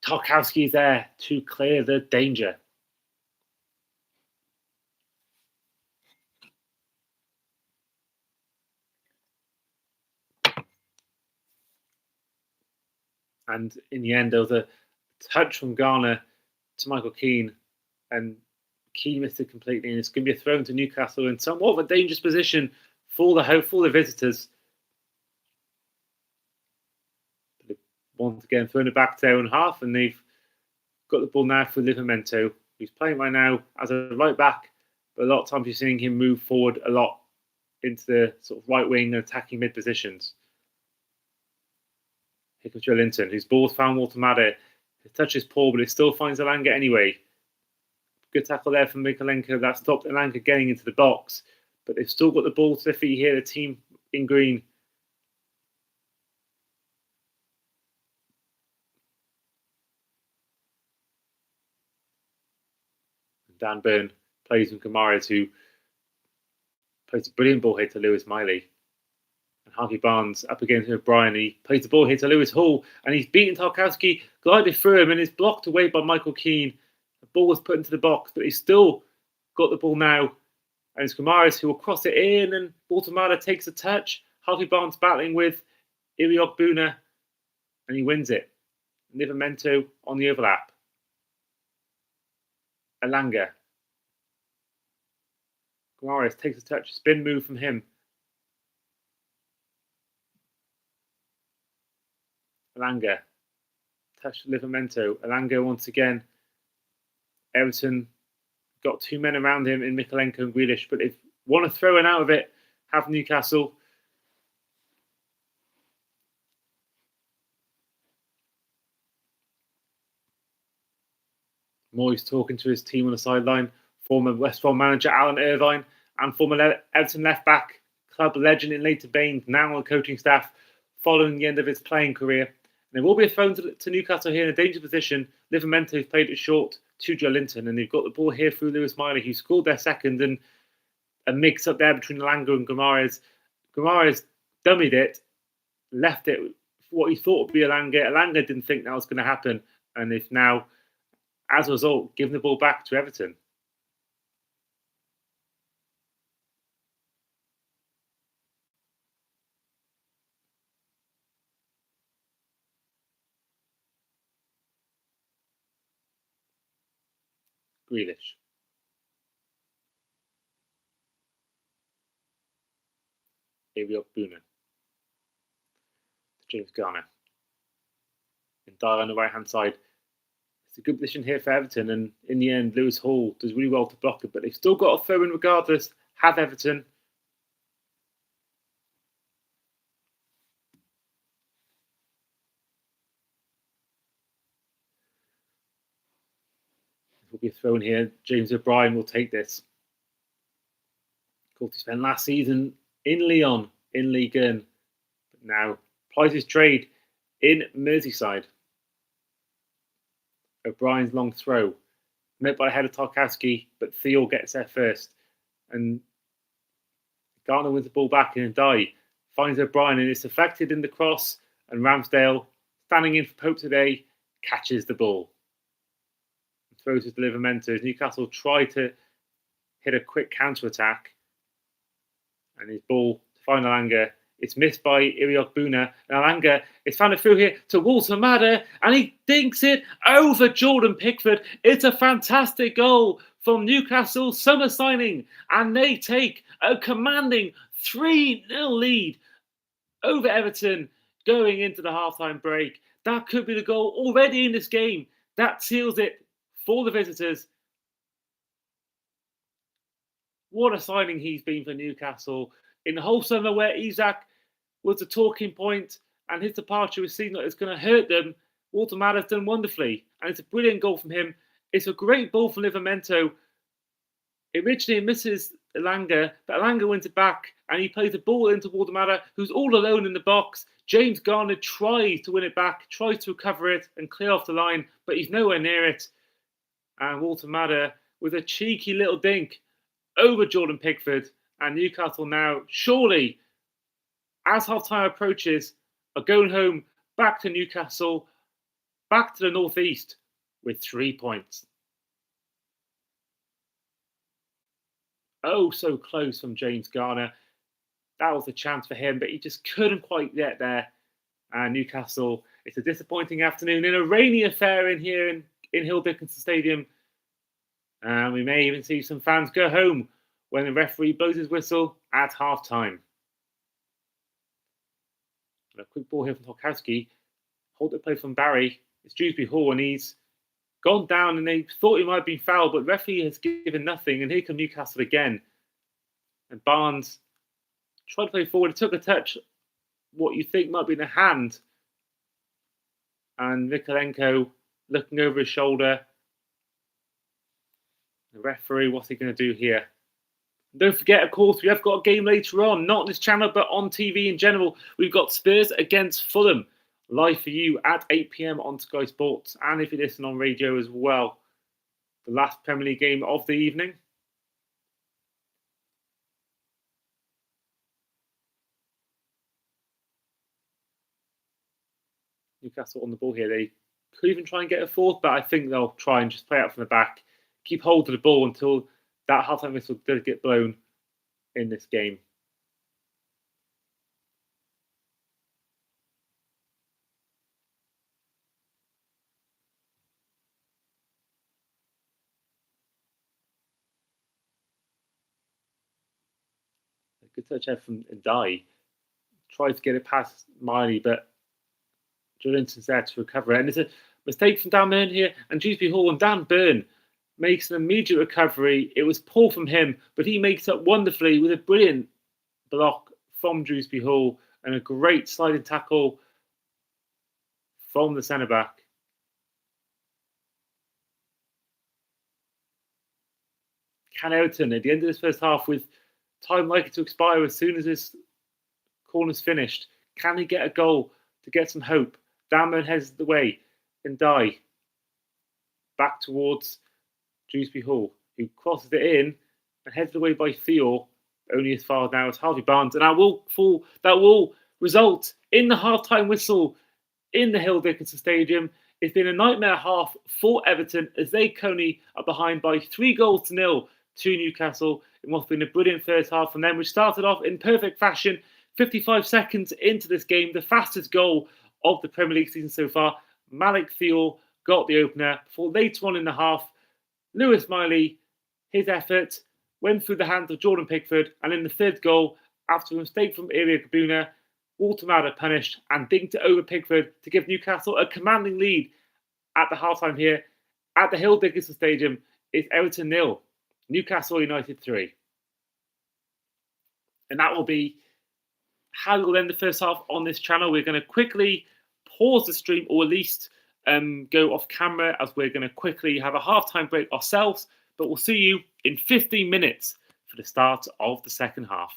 Tarkowski is there to clear the danger. And in the end, there was a touch from Garner to Michael Keane, and Keane missed it completely. And it's going to be a throw to Newcastle in somewhat of a dangerous position for the visitors. Once again, throwing it back to their own half, and they've got the ball now for Livramento, who's playing right now as a right back, but a lot of times you're seeing him move forward a lot into the sort of right wing and attacking mid positions. Here comes Joe Linton, whose ball's found Walter Madder. His touch is poor, but it still finds Elanga anyway. Good tackle there from Mykolenko. That stopped Elanga getting into the box, but they've still got the ball to their feet here, the team in green. Dan Burn plays with Kamara, who plays a brilliant ball here to Lewis Miley. And Harvey Barnes up against O'Brien. He plays the ball here to Lewis Hall, and he's beaten Tarkowski, glided through him, and is blocked away by Michael Keane. The ball was put into the box, but he's still got the ball now. And it's Guimaraes who will cross it in, and Waltemada takes a touch. Harvey Barnes battling with Iriok-Buna, and he wins it. Livramento on the overlap. Elanga. Guimaraes takes a touch, spin move from him. Elanga. Touch to Livramento. Elanga once again. Everton got two men around him in Mykolenko and Grealish, but if want to throw an out of it, have Newcastle. Moyes talking to his team on the sideline. Former West Brom manager Alan Irvine and former Everton left-back, club legend in later Baines, now on the coaching staff, following the end of his playing career. And there will be a throw to Newcastle here in a dangerous position. Livramento played it short to Joelinton, and they've got the ball here through Lewis Miley, who scored their second, and a mix up there between Elanga and Guimaraes. Guimaraes dummied it, left it for what he thought would be Elanga. Elanga didn't think that was going to happen, and they've now, as a result, given the ball back to Everton. Grealish. Iriok-Buna. James Garner. And Dyer on the right-hand side. It's a good position here for Everton, and in the end, Lewis Hall does really well to block it, but they've still got a throw in regardless. Have Everton. Will be thrown here. James O'Brien will take this. Of course, he spent last season in Lyon, in Ligue 1, but now plies his trade in Merseyside. O'Brien's long throw, met by the head of Tarkowski, but Theo gets there first. And Garner wins the ball back, and Dye finds O'Brien, and it's deflected in the cross, and Ramsdale, standing in for Pope today, catches the ball. Throws it to Livramento. Newcastle try to hit a quick counter-attack, and his ball to find Elanga. It's missed by Iriok-Buna, and Elanga is found it through here to Waltemada, and he dinks it over Jordan Pickford. It's a fantastic goal from Newcastle summer signing, and they take a commanding 3-0 lead over Everton going into the halftime break. That could be the goal already in this game. That seals it for the visitors. What a signing he's been for Newcastle. In the whole summer where Isak was the talking point and his departure was seen like it's going to hurt them, Waltemada's done wonderfully. And it's a brilliant goal from him. It's a great ball from Livramento. Originally it misses Elanga, but Elanga wins it back and he plays the ball into Waltemada, who's all alone in the box. James Garner tries to win it back, tries to recover it and clear off the line, but he's nowhere near it. And Waltemada with a cheeky little dink over Jordan Pickford. And Newcastle now, surely, as half-time approaches, are going home back to Newcastle, back to the northeast with 3 points. Oh, so close from James Garner. That was a chance for him, but he just couldn't quite get there. And Newcastle, it's a disappointing afternoon in a rainy affair in here in Hill Dickinson Stadium. And we may even see some fans go home when the referee blows his whistle at half-time. And a quick ball here from Tarkowski. Hold the play from Barry. It's Dewsbury Hall, and he's gone down, and they thought he might have been fouled, but referee has given nothing. And here come Newcastle again. And Barnes tried to play forward. He took a touch, what you think might be in a hand. And Mykolenko looking over his shoulder. The referee, what's he going to do here? Don't forget, of course, we have got a game later on, not on this channel, but on TV in general. We've got Spurs against Fulham, live for you at 8 p.m. on Sky Sports. And if you listen on radio as well, the last Premier League game of the evening. Newcastle on the ball here. They could even try and get a fourth, but I think they'll try and just play out from the back, keep hold of the ball until that half-time whistle does get blown in this game. A good touch out from Ndai. Tries to get it past Miley, but Jordan's there to recover it. And it's a mistake from Dan Burn here, and Dewsbury Hall, and Dan Burn makes an immediate recovery. It was poor from him, but he makes up wonderfully with a brilliant block from Dewsbury Hall and a great sliding tackle from the centre back. Can Everton, at the end of this first half, with time likely to expire as soon as this corner's finished, can he get a goal to get some hope? Damon heads the way and die back towards Dewsbury Hall, who crosses it in and heads away by Theo, only as far now as Harvey Barnes. And that will result in the half-time whistle in the Hill Dickinson Stadium. It's been a nightmare half for Everton as they currently are behind by 3-0 to Newcastle in what's been a brilliant first half from them, which started off in perfect fashion. 55 seconds into this game, the fastest goal of the Premier League season so far. Malik Theo got the opener before later on in the half, Lewis Miley, his effort went through the hands of Jordan Pickford, and in the third goal, after a mistake from Ilya Gabuna, Walter Mada punished and dinked it over Pickford to give Newcastle a commanding lead at the halftime here at the Hill Dickinson Stadium. It's Everton 0, Newcastle United 3. And that will be how we'll end the first half on this channel. We're going to quickly pause the stream, or at least go off camera, as we're going to quickly have a halftime break ourselves. But we'll see you in 15 minutes for the start of the second half.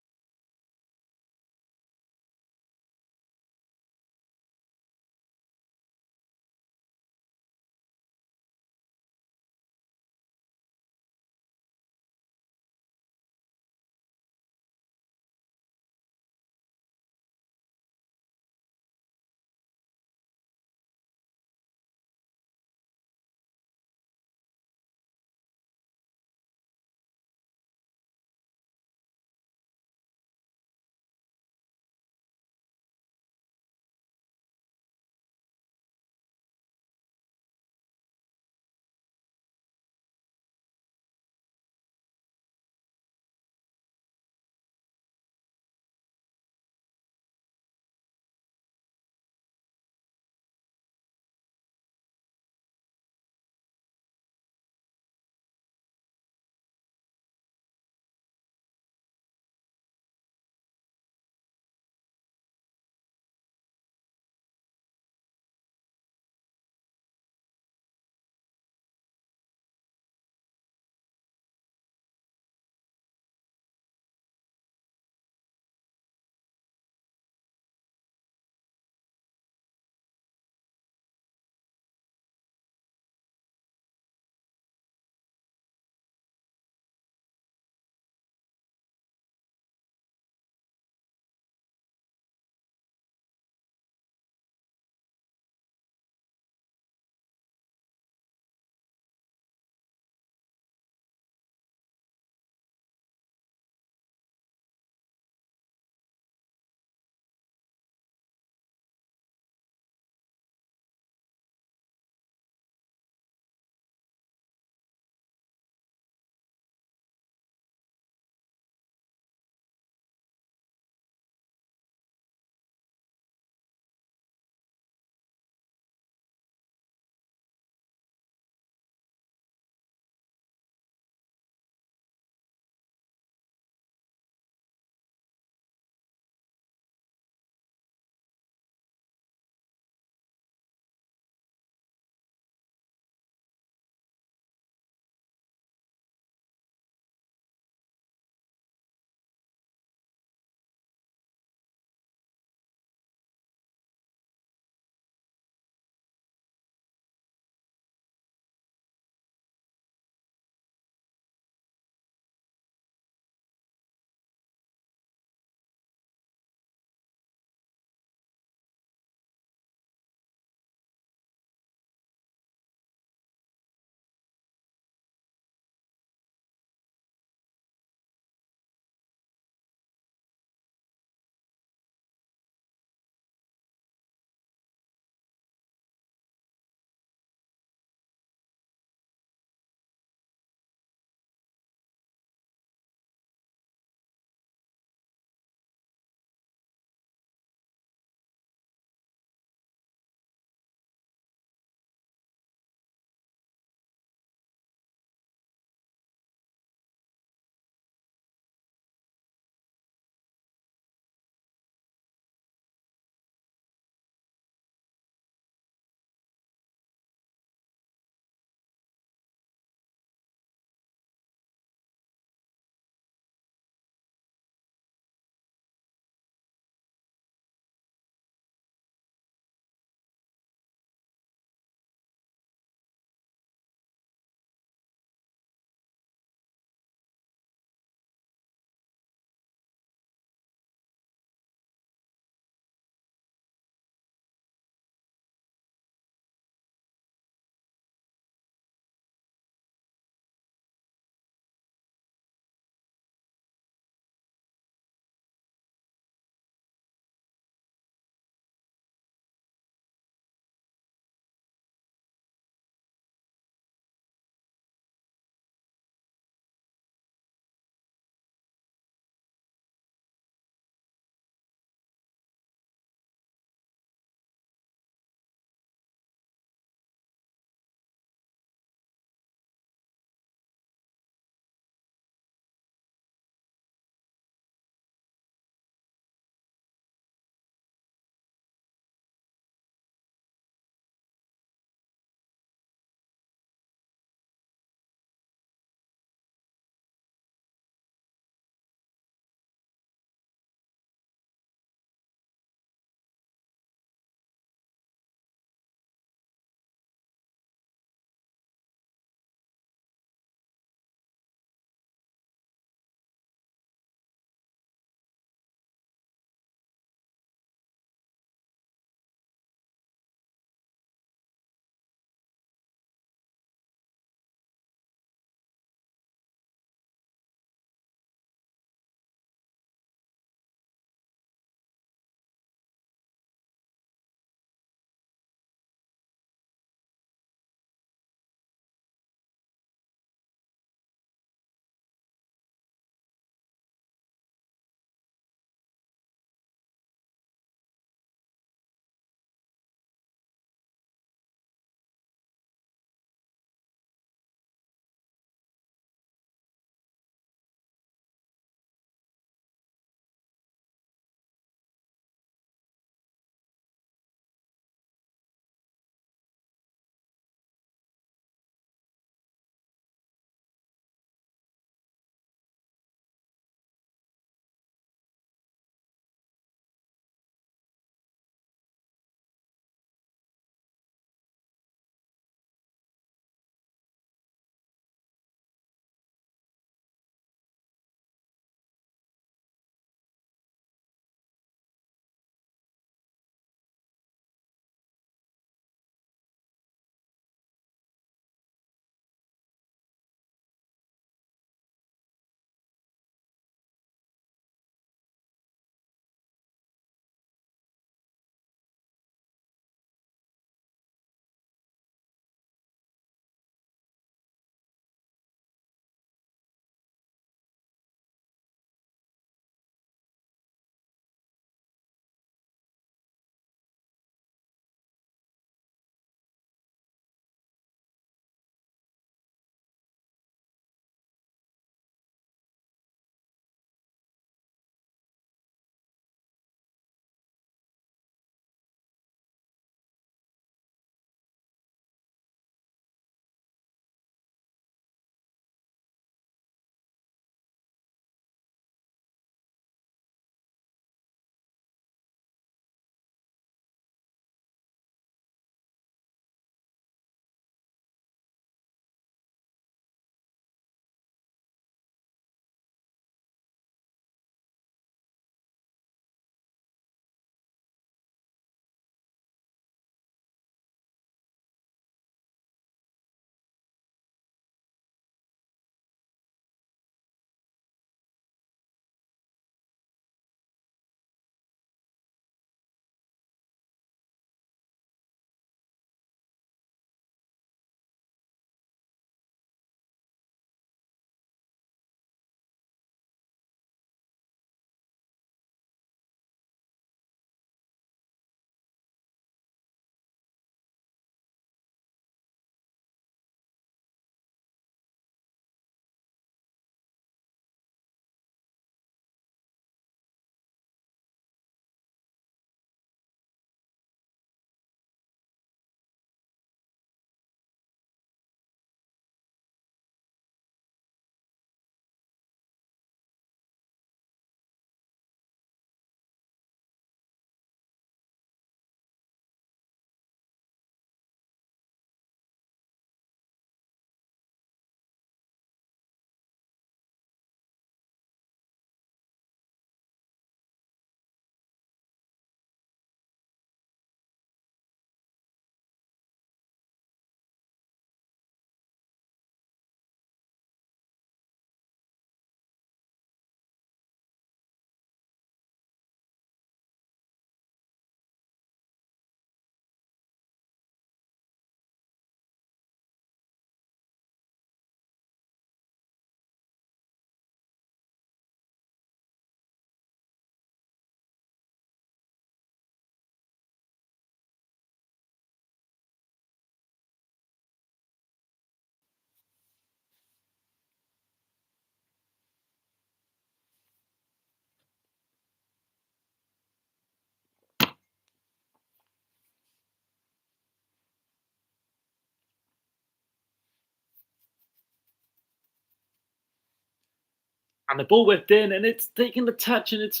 And the ball whipped in, and it's taking the touch, and it's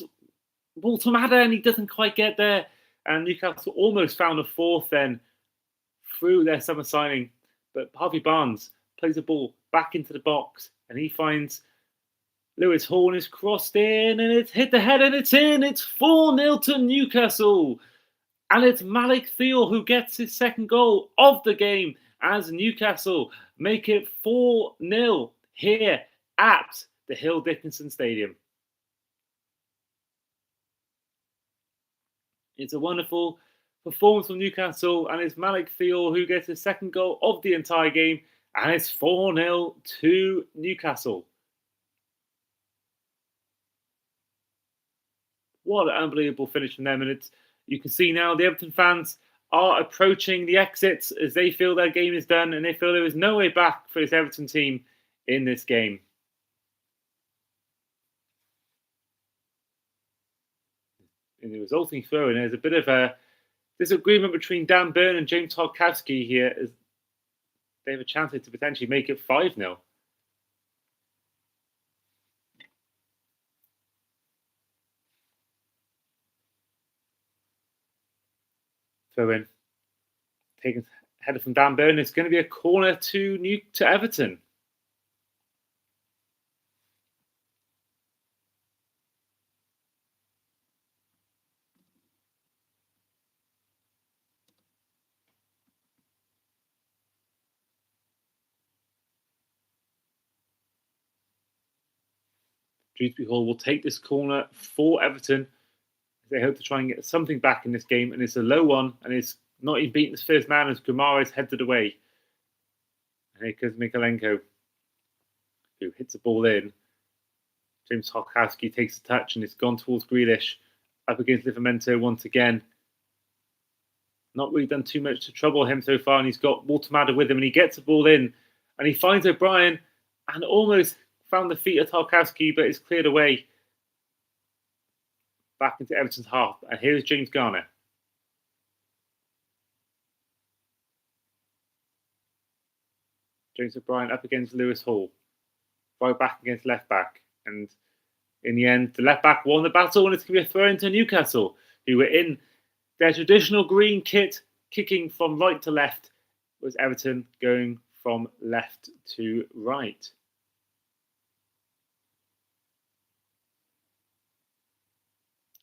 Walter and he doesn't quite get there. And Newcastle almost found a fourth then through their summer signing. But Harvey Barnes plays the ball back into the box, and he finds Lewis Hall is crossed in, and it's hit the head, and it's in. It's 4-0 to Newcastle. And it's Malik Thiel who gets his second goal of the game as Newcastle make it 4-0 here at the Hill Dickinson Stadium. It's a wonderful performance from Newcastle, and it's Malik Thiel who gets his second goal of the entire game, and it's 4-0 to Newcastle. What an unbelievable finish from them, and you can see now the Everton fans are approaching the exits as they feel their game is done, and they feel there is no way back for this Everton team in this game. In the resulting throw, and there's a bit of a disagreement between Dan Burn and James Tarkowski here, as they have a chance to potentially make it 5-0. Throw in, taken header from Dan Burn. It's going to be a corner to Everton. Dewsbury Hall will take this corner for Everton. They hope to try and get something back in this game, and it's a low one, and it's not even beaten his first man as Guimaraes headed away. And here comes Mikalenko, who hits the ball in. James Tarkowski takes a touch, and it's gone towards Grealish, up against Livramento once again. Not really done too much to trouble him so far, and he's got Walter with him, and he gets the ball in, and he finds O'Brien, and almost found the feet of Tarkowski, but it's cleared away back into Everton's half. And here's James Garner. James O'Brien up against Lewis Hall. Right back against left back. And in the end, the left back won the battle, and it's going to be a throw into Newcastle, who were in their traditional green kit, kicking from right to left, was Everton going from left to right.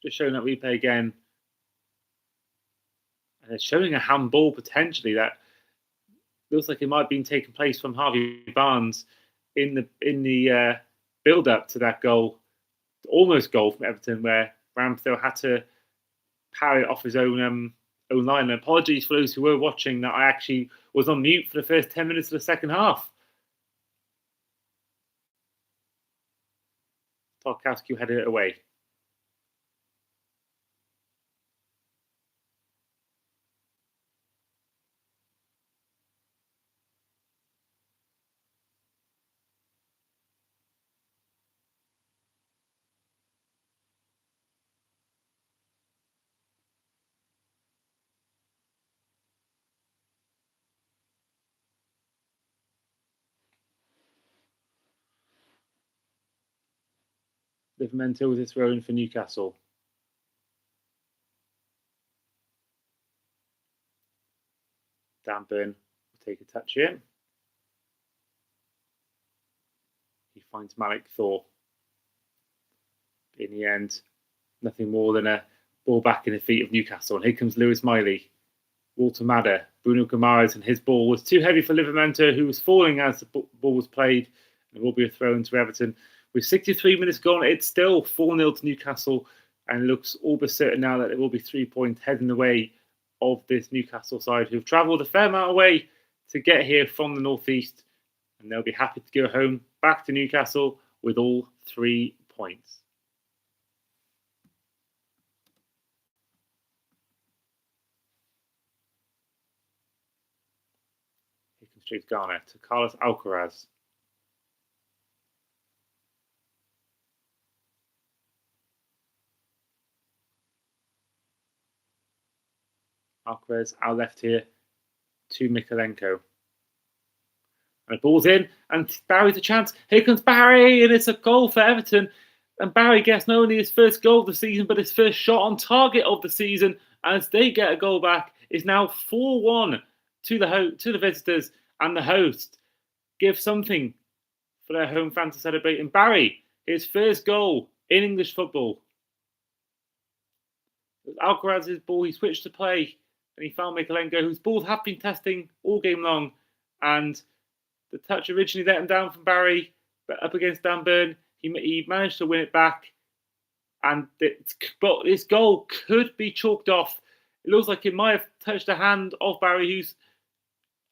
Just showing that replay again. And it's showing a handball potentially that looks like it might have been taking place from Harvey Barnes in the build up to that goal, almost goal from Everton, where Ramsdale had to parry it off his own line. And apologies for those who were watching that I actually was on mute for the first 10 minutes of the second half. Tarkowski headed it away. Livramento with his throw in for Newcastle. Dan Burn will take a touch in. He finds Malik Thor. In the end, nothing more than a ball back in the feet of Newcastle. And here comes Lewis Miley, Walter Madder, Bruno Guimaraes, and his ball was too heavy for Livramento, who was falling as the ball was played. And it will be a throw into Everton. With 63 minutes gone, it's still 4-0 to Newcastle, and it looks all but certain now that it will be 3 points heading the way of this Newcastle side, who've travelled a fair amount away to get here from the northeast, and they'll be happy to go home back to Newcastle with all 3 points. Here comes James Garner to Carlos Alcaraz. Alcaraz out left here to Mikalenko. The ball's in, and Barry's a chance. Here comes Barry, and it's a goal for Everton. And Barry gets not only his first goal of the season, but his first shot on target of the season. As they get a goal back, it's now 4-1 to the visitors, and the host give something for their home fans to celebrate. And Barry, his first goal in English football. Alcaraz's ball, he switched to play, and he found Mykolenko, whose balls have been testing all game long. And the touch originally let him down from Barry, but up against Dan Burn, he managed to win it back. But this goal could be chalked off. It looks like it might have touched the hand of Barry, whose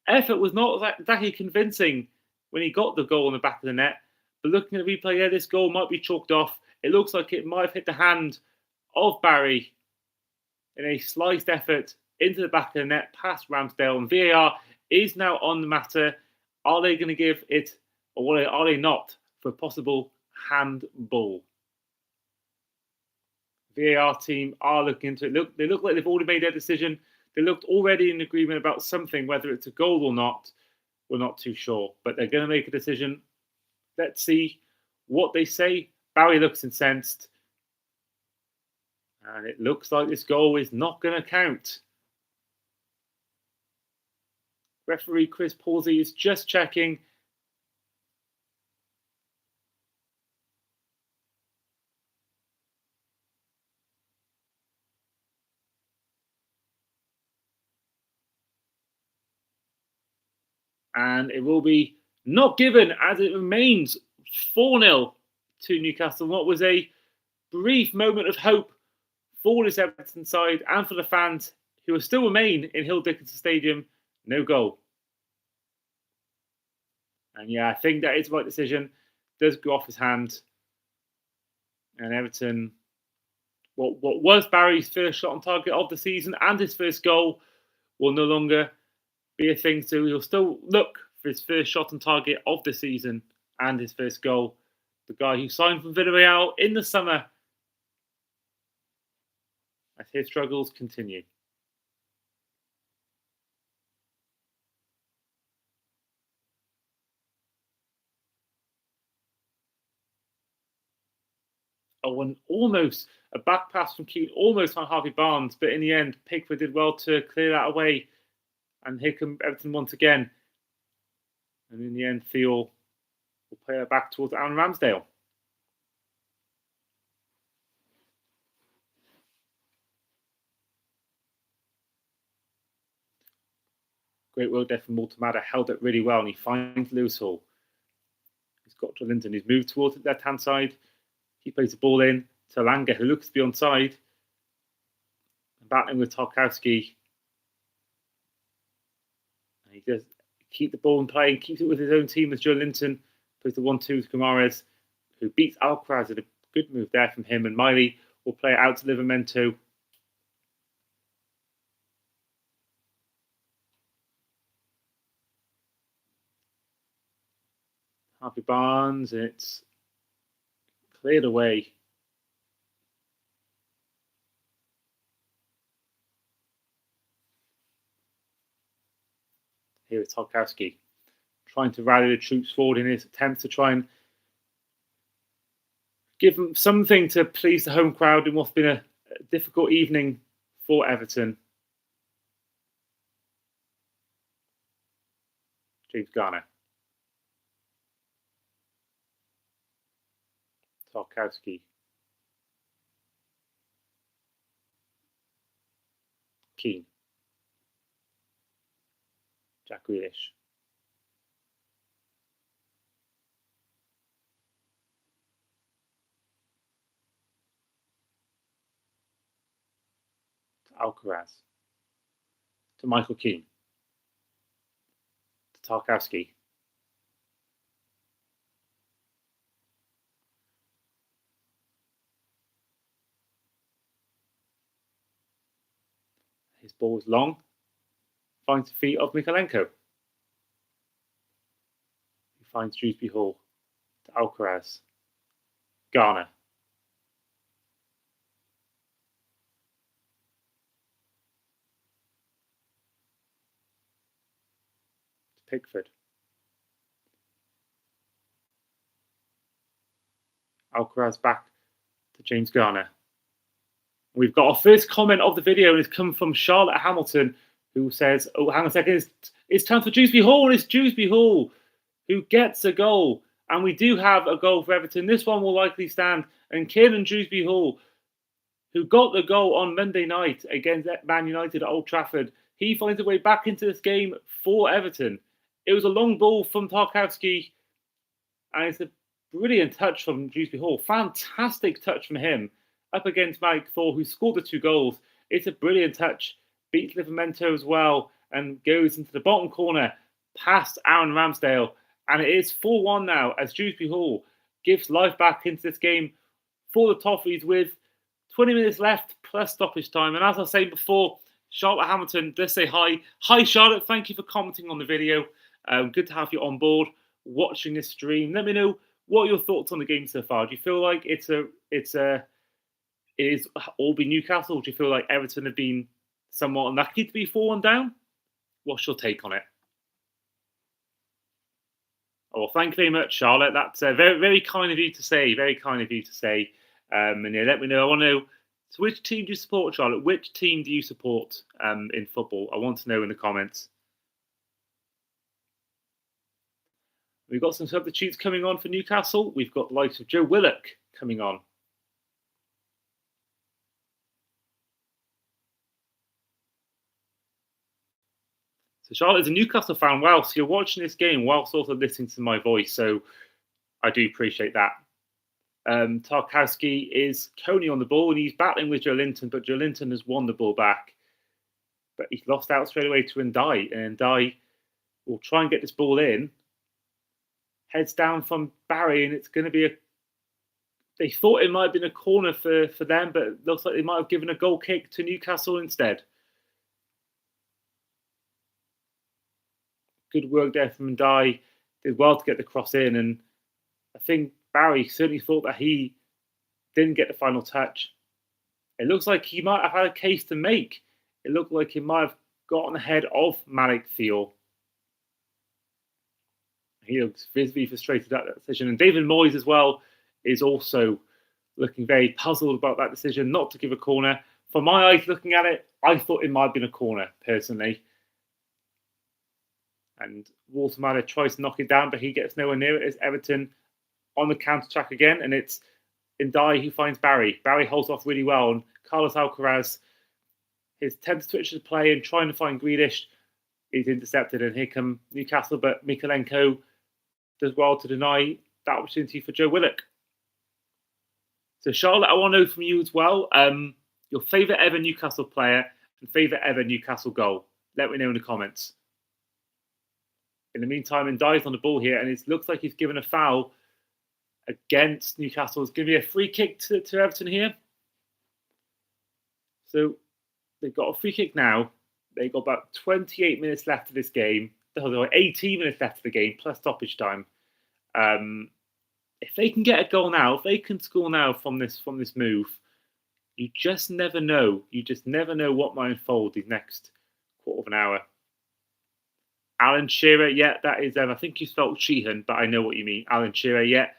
effort was not exactly convincing when he got the goal in the back of the net. But looking at the replay there, this goal might be chalked off. It looks like it might have hit the hand of Barry in a sliced effort into the back of the net past Ramsdale. And VAR is now on the matter. Are they going to give it, or are they not, for a possible handball? VAR team are looking into it. They look like they've already made their decision. They looked already in agreement about something, whether it's a goal or not. We're not too sure, but they're going to make a decision. Let's see what they say. Barry looks incensed, and it looks like this goal is not going to count. Referee Chris Palsy is just checking. And it will be not given, as it remains 4-0 to Newcastle. What was a brief moment of hope for this Everton side and for the fans who will still remain in Hill Dickinson Stadium. No goal. And yeah, I think that is the right decision. Does go off his hand. And Everton, what was Barry's first shot on target of the season and his first goal, will no longer be a thing. So he'll still look for his first shot on target of the season and his first goal. The guy who signed from Villarreal in the summer, as his struggles continue. Oh, and almost a back pass from Keane, almost on Harvey Barnes, but in the end, Pickford did well to clear that away. And here come Everton once again. And in the end, Theo will play it back towards Aaron Ramsdale. Great work there from Multimada, held it really well, and he finds Lewis Hall. He's got to Linton, he's moved towards the left-hand side. He plays the ball in to Langer, who looks to be onside. Battling with Tarkowski. And he does keep the ball in play and keeps it with his own team as Joe Linton. Plays the 1-2 with Guimaraes, who beats Alcaraz with a good move there from him. And Miley will play it out to Livramento. Harvey Barnes, it's cleared away. Here is Tarkowski trying to rally the troops forward in his attempts to try and give them something to please the home crowd in what's been a difficult evening for Everton. James Garner. Tarkowski. Keane. Jack Grealish. To Alcaraz. To Michael Keane. To Tarkowski. His ball is long. Finds the feet of Mykolenko. He finds Dewsbury Hall to Alcaraz. Garner. To Pickford. Alcaraz back to James Garner. We've got our first comment of the video, and it's come from Charlotte Hamilton, who says, "Oh, hang on a second, it's time for Dewsbury Hall, and it's Dewsbury Hall who gets a goal." And we do have a goal for Everton. This one will likely stand. And Kieran Dewsbury Hall, who got the goal on Monday night against Man United at Old Trafford, he finds a way back into this game for Everton. It was a long ball from Tarkowski, and it's a brilliant touch from Dewsbury Hall. Fantastic touch from him up against Mike Thor, who scored the 2 goals. It's a brilliant touch. Beats Livramento as well and goes into the bottom corner past Aaron Ramsdale. And it is 4-1 now as Dewsbury Hall gives life back into this game for the Toffees with 20 minutes left plus stoppage time. And as I was saying before, Charlotte Hamilton does say hi. Hi, Charlotte. Thank you for commenting on the video. Good to have you on board watching this stream. Let me know what are your thoughts on the game so far. Do you feel like it is all be Newcastle? Or do you feel like Everton have been somewhat unlucky to be 4-1 down? What's your take on it? Oh, well, thank you very much, Charlotte. That's very, very kind of you to say. Very kind of you to say. And yeah, let me know. I want to know, so which team do you support, Charlotte? Which team do you support in football? I want to know in the comments. We've got some substitutes coming on for Newcastle. We've got the likes of Joe Willock coming on. So Charlotte is a Newcastle fan. Wow, so you're watching this game whilst also listening to my voice. So I do appreciate that. Tarkowski is Coney on the ball and he's battling with Joe Linton, but Joe Linton has won the ball back. But he's lost out straight away to Ndai, and Ndai will try and get this ball in. Heads down from Barry, and it's going to be they thought it might have been a corner for them, but it looks like they might have given a goal kick to Newcastle instead. Good work there from Ndai. Did well to get the cross in, and I think Barry certainly thought that he didn't get the final touch. It looks like he might have had a case to make. It looked like he might have gotten ahead of Malik Thiel. He looks visibly frustrated at that decision. And David Moyes as well is also looking very puzzled about that decision not to give a corner. From my eyes looking at it, I thought it might have been a corner, personally. And Waterman tries to knock it down, but he gets nowhere near it. It's Everton on the counter-attack again, and it's Ndai who finds Barry. Barry holds off really well, and Carlos Alcaraz is tempted to switch to play and trying to find Grealish. He's intercepted, and here come Newcastle, but Mikalenko does well to deny that opportunity for Joe Willock. So, Charlotte, I want to know from you as well, your favourite ever Newcastle player and favourite ever Newcastle goal. Let me know in the comments. In the meantime, Ndai's on the ball here, and it looks like he's given a foul against Newcastle. It's going to be a free kick to Everton here. So they've got a free kick now. They've got about 28 minutes left of this game. 18 minutes left of the game, plus stoppage time. If they can get a goal now, if they can score now from this move, you just never know. You just never know what might unfold these next quarter of an hour. Alan Shearer, yeah, that is. I think you spelled Sheehan, but I know what you mean. Alan Shearer, yeah,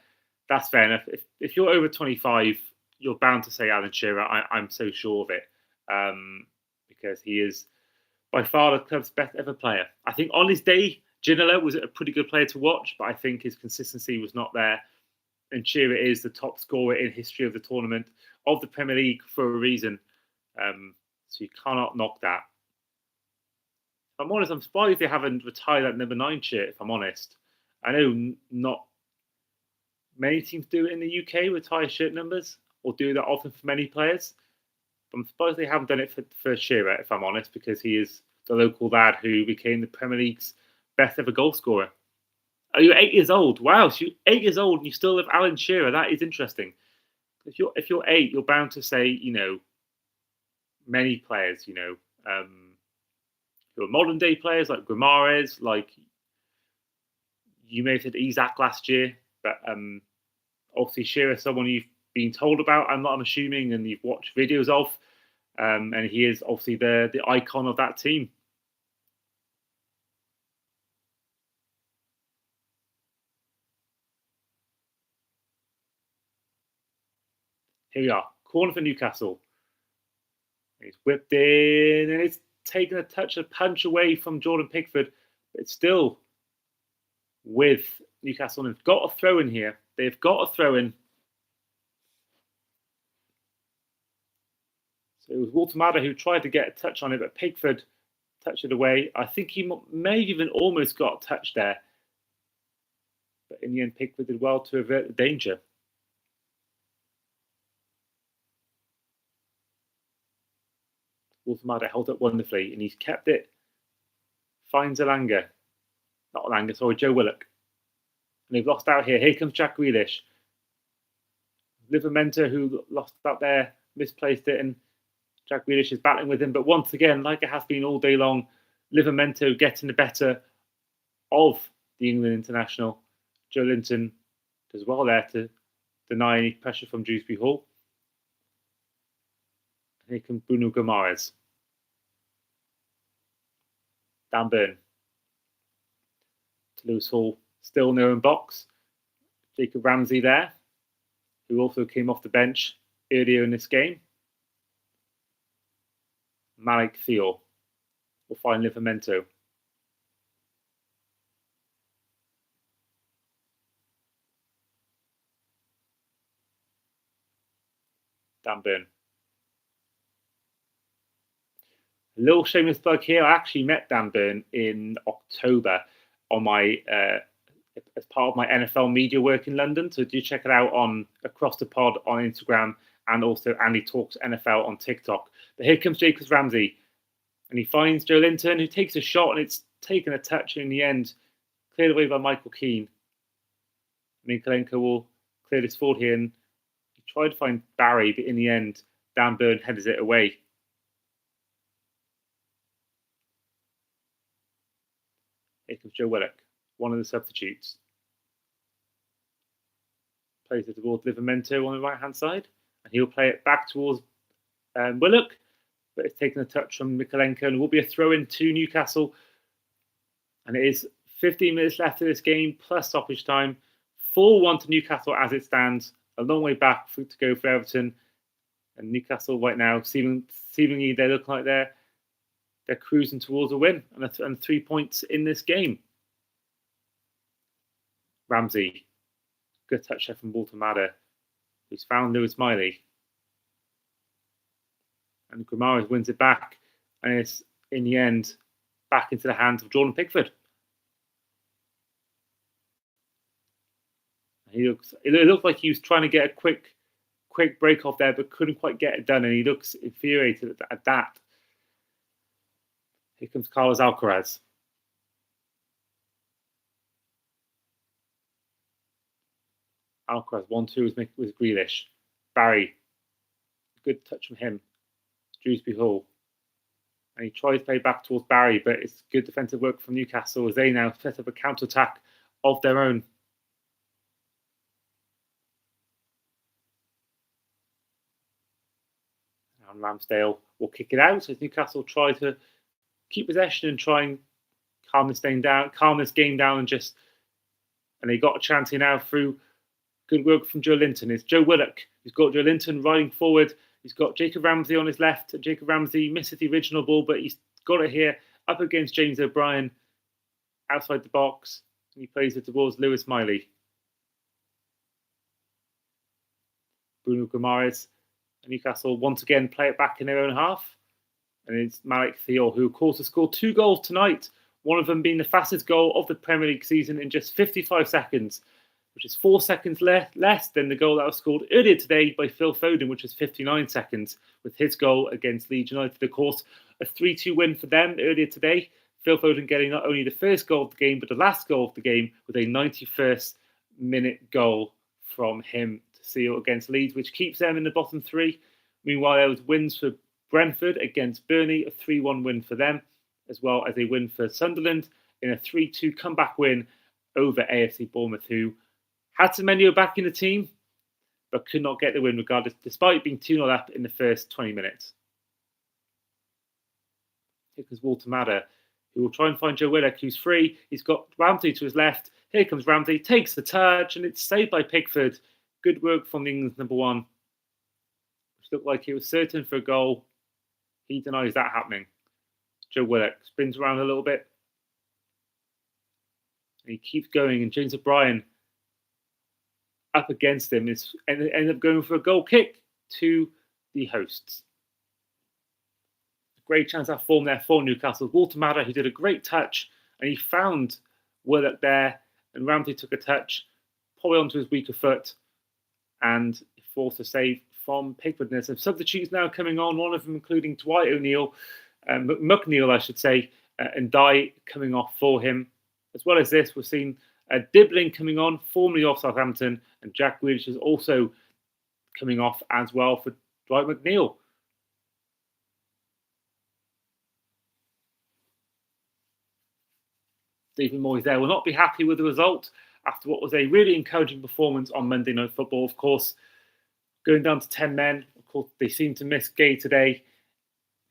that's fair enough. If you're over 25, you're bound to say Alan Shearer. I'm so sure of it, because he is by far the club's best ever player. I think on his day, Ginola was a pretty good player to watch, but I think his consistency was not there. And Shearer is the top scorer in history of the tournament, of the Premier League, for a reason. So you cannot knock that. If I'm honest, I'm surprised they haven't retired that number 9 shirt, if I'm honest. I know not many teams do it in the UK, retire shirt numbers, or do that often for many players. But I'm surprised they haven't done it for Shearer, if I'm honest, because he is the local lad who became the Premier League's best ever goal scorer. Oh, you're 8 years old. Wow, so you're 8 years old and you still have Alan Shearer. That is interesting. If you're 8, you're bound to say, many players, who are modern day players like Guimaraes, like you may have said Isaac last year, but obviously Shearer is someone you've been told about, I'm assuming, and you've watched videos of, and he is obviously the icon of that team. Here we are. Corner for Newcastle. He's whipped in and it's taken a touch, a punch away from Jordan Pickford. But still with Newcastle. They've got a throw in here. They've got a throw in. So it was Walter who tried to get a touch on it, but Pickford touched it away. I think he may have even almost got a touch there. But in the end, Pickford did well to avert the danger. Walter held up wonderfully, and he's kept it. Finds Elanga. Not Elanga, sorry, Joe Willock. And they've lost out here. Here comes Jack Grealish. Livramento, who lost out there, misplaced it, and Jack Grealish is battling with him. But once again, like it has been all day long, Livramento getting the better of the England international. Joe Linton does well there to deny any pressure from Dewsbury Hall. And here comes Bruno Guimaraes. Dan Burn. To Lewis Hall, still in their own box. Jacob Ramsey there, who also came off the bench earlier in this game. Malik Thiel will find Livramento. Dan Burn. A little shameless plug here. I actually met Dan Burn in October on my as part of my NFL media work in London. So do check it out on Across the Pod on Instagram and also Andy Talks NFL on TikTok. But here comes Jacob Ramsey, and he finds Joe Linton, who takes a shot, and it's taken a touch in the end, cleared away by Michael Keane. Mikalenko will clear this forward here, and he tried to find Barry, but in the end, Dan Burn headers it away. Here comes Joe Willock, one of the substitutes. Plays it towards Livramento on the right-hand side, and he'll play it back towards Willock, but it's taken a touch from Mikalenko, and it will be a throw-in to Newcastle. And it is 15 minutes left of this game, plus stoppage time. 4-1 to Newcastle as it stands. A long way back to go for Everton. And Newcastle right now, seemingly they look like they're cruising towards a win and 3 points in this game. Ramsey, good touch there from Walter Madder, who's found Lewis Miley. And Guimaraes wins it back, and it's in the end back into the hands of Jordan Pickford. It looked like he was trying to get a quick break off there, but couldn't quite get it done, and he looks infuriated at that. Here comes Carlos Alcaraz. Alcaraz 1-2 with Grealish. Barry, good touch from him. Dewsbury Hall. And he tries to play back towards Barry, but it's good defensive work from Newcastle as they now set up a counter-attack of their own. And Ramsdale will kick it out as Newcastle try to keep possession and try and calm this game down, and they got a chance here now through good work from Joe Linton. It's Joe Willock. He's got Joe Linton riding forward. He's got Jacob Ramsey on his left. Jacob Ramsey misses the original ball, but he's got it here up against James O'Brien outside the box. And he plays it towards Lewis Miley. Bruno Guimaraes and Newcastle once again play it back in their own half. And it's Malik Thiel, who of course has scored 2 goals tonight, one of them being the fastest goal of the Premier League season in just 55 seconds, which is 4 seconds less than the goal that was scored earlier today by Phil Foden, which was 59 seconds, with his goal against Leeds United. Of course, a 3-2 win for them earlier today. Phil Foden getting not only the first goal of the game, but the last goal of the game with a 91st minute goal from him to seal against Leeds, which keeps them in the bottom 3. Meanwhile, there was wins for Brentford against Burnley, a 3-1 win for them, as well as a win for Sunderland in a 3-2 comeback win over AFC Bournemouth, who had Semenyo back in the team, but could not get the win regardless, despite being 2-0 up in the first 20 minutes. Here comes Walter Madder, who will try and find Joe Willock, who's free. He's got Ramsey to his left. Here comes Ramsey, takes the touch, and it's saved by Pickford. Good work from England's number 1. looked like he was certain for a goal. He denies that happening. Joe Willock spins around a little bit. And he keeps going, and James O'Brien up against him ended up going for a goal kick to the hosts. A great chance at form there for Newcastle. Walter Madder, who did a great touch, and he found Willock there, and Ramsey took a touch, probably onto his weaker foot, and forced a save from Pickford. Some substitutes now coming on, one of them including Dwight O'Neill, McNeil, I should say, and Dye coming off for him. As well as this, we've seen Dibbling coming on, formerly off Southampton, and Jack Grealish is also coming off as well for Dwight McNeil. Stephen Moyes there will not be happy with the result after what was a really encouraging performance on Monday Night Football. Of course, going down to 10 men. Of course, they seem to miss Gay today.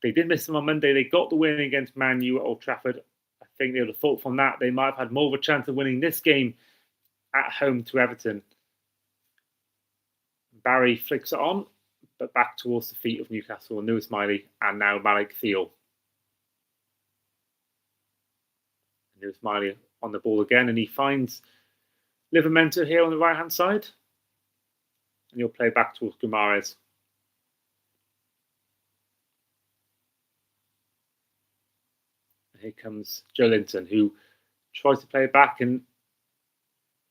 They did miss him on Monday. They got the win against Man U at Old Trafford. I think they would have thought from that they might have had more of a chance of winning this game at home to Everton. Barry flicks it on, but back towards the feet of Newcastle and Lewis Miley, and now Malik Thiel. Lewis Miley on the ball again, and he finds Livramento here on the right-hand side. And he'll play back towards Guimaraes. Here comes Joe Linton, who tries to play it back, and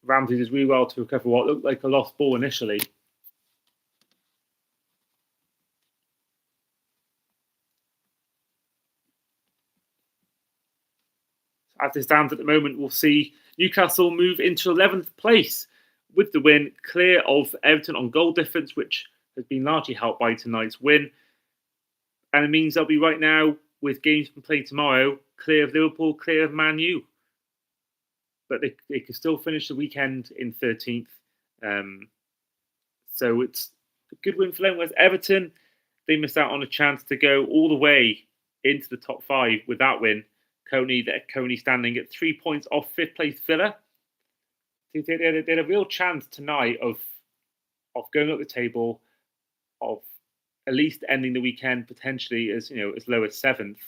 Ramsey does really well to recover what looked like a lost ball initially. As it stands at the moment, we'll see Newcastle move into 11th place with the win, clear of Everton on goal difference, which has been largely helped by tonight's win. And it means they'll be right now, with games to play tomorrow, clear of Liverpool, clear of Man U. But they can still finish the weekend in 13th. So it's a good win for them. Whereas Everton, they missed out on a chance to go all the way into the top 5 with that win. Coney standing at 3 points off 5th place Villa. They had a real chance tonight of going up the table, of at least ending the weekend potentially as low as 7th,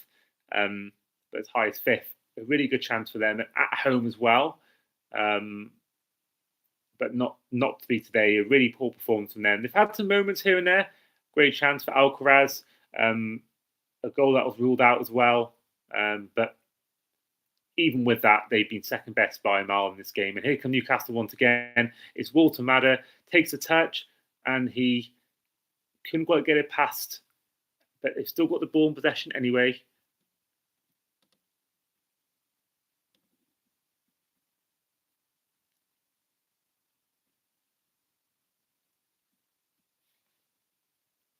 but as high as 5th. A really good chance for them at home as well, but not to be today. A really poor performance from them. They've had some moments here and there. Great chance for Alcaraz, a goal that was ruled out as well, but even with that, they've been second best by a mile in this game. And here come Newcastle once again. It's Walter Madder, takes a touch, and he couldn't quite get it past. But they've still got the ball in possession anyway.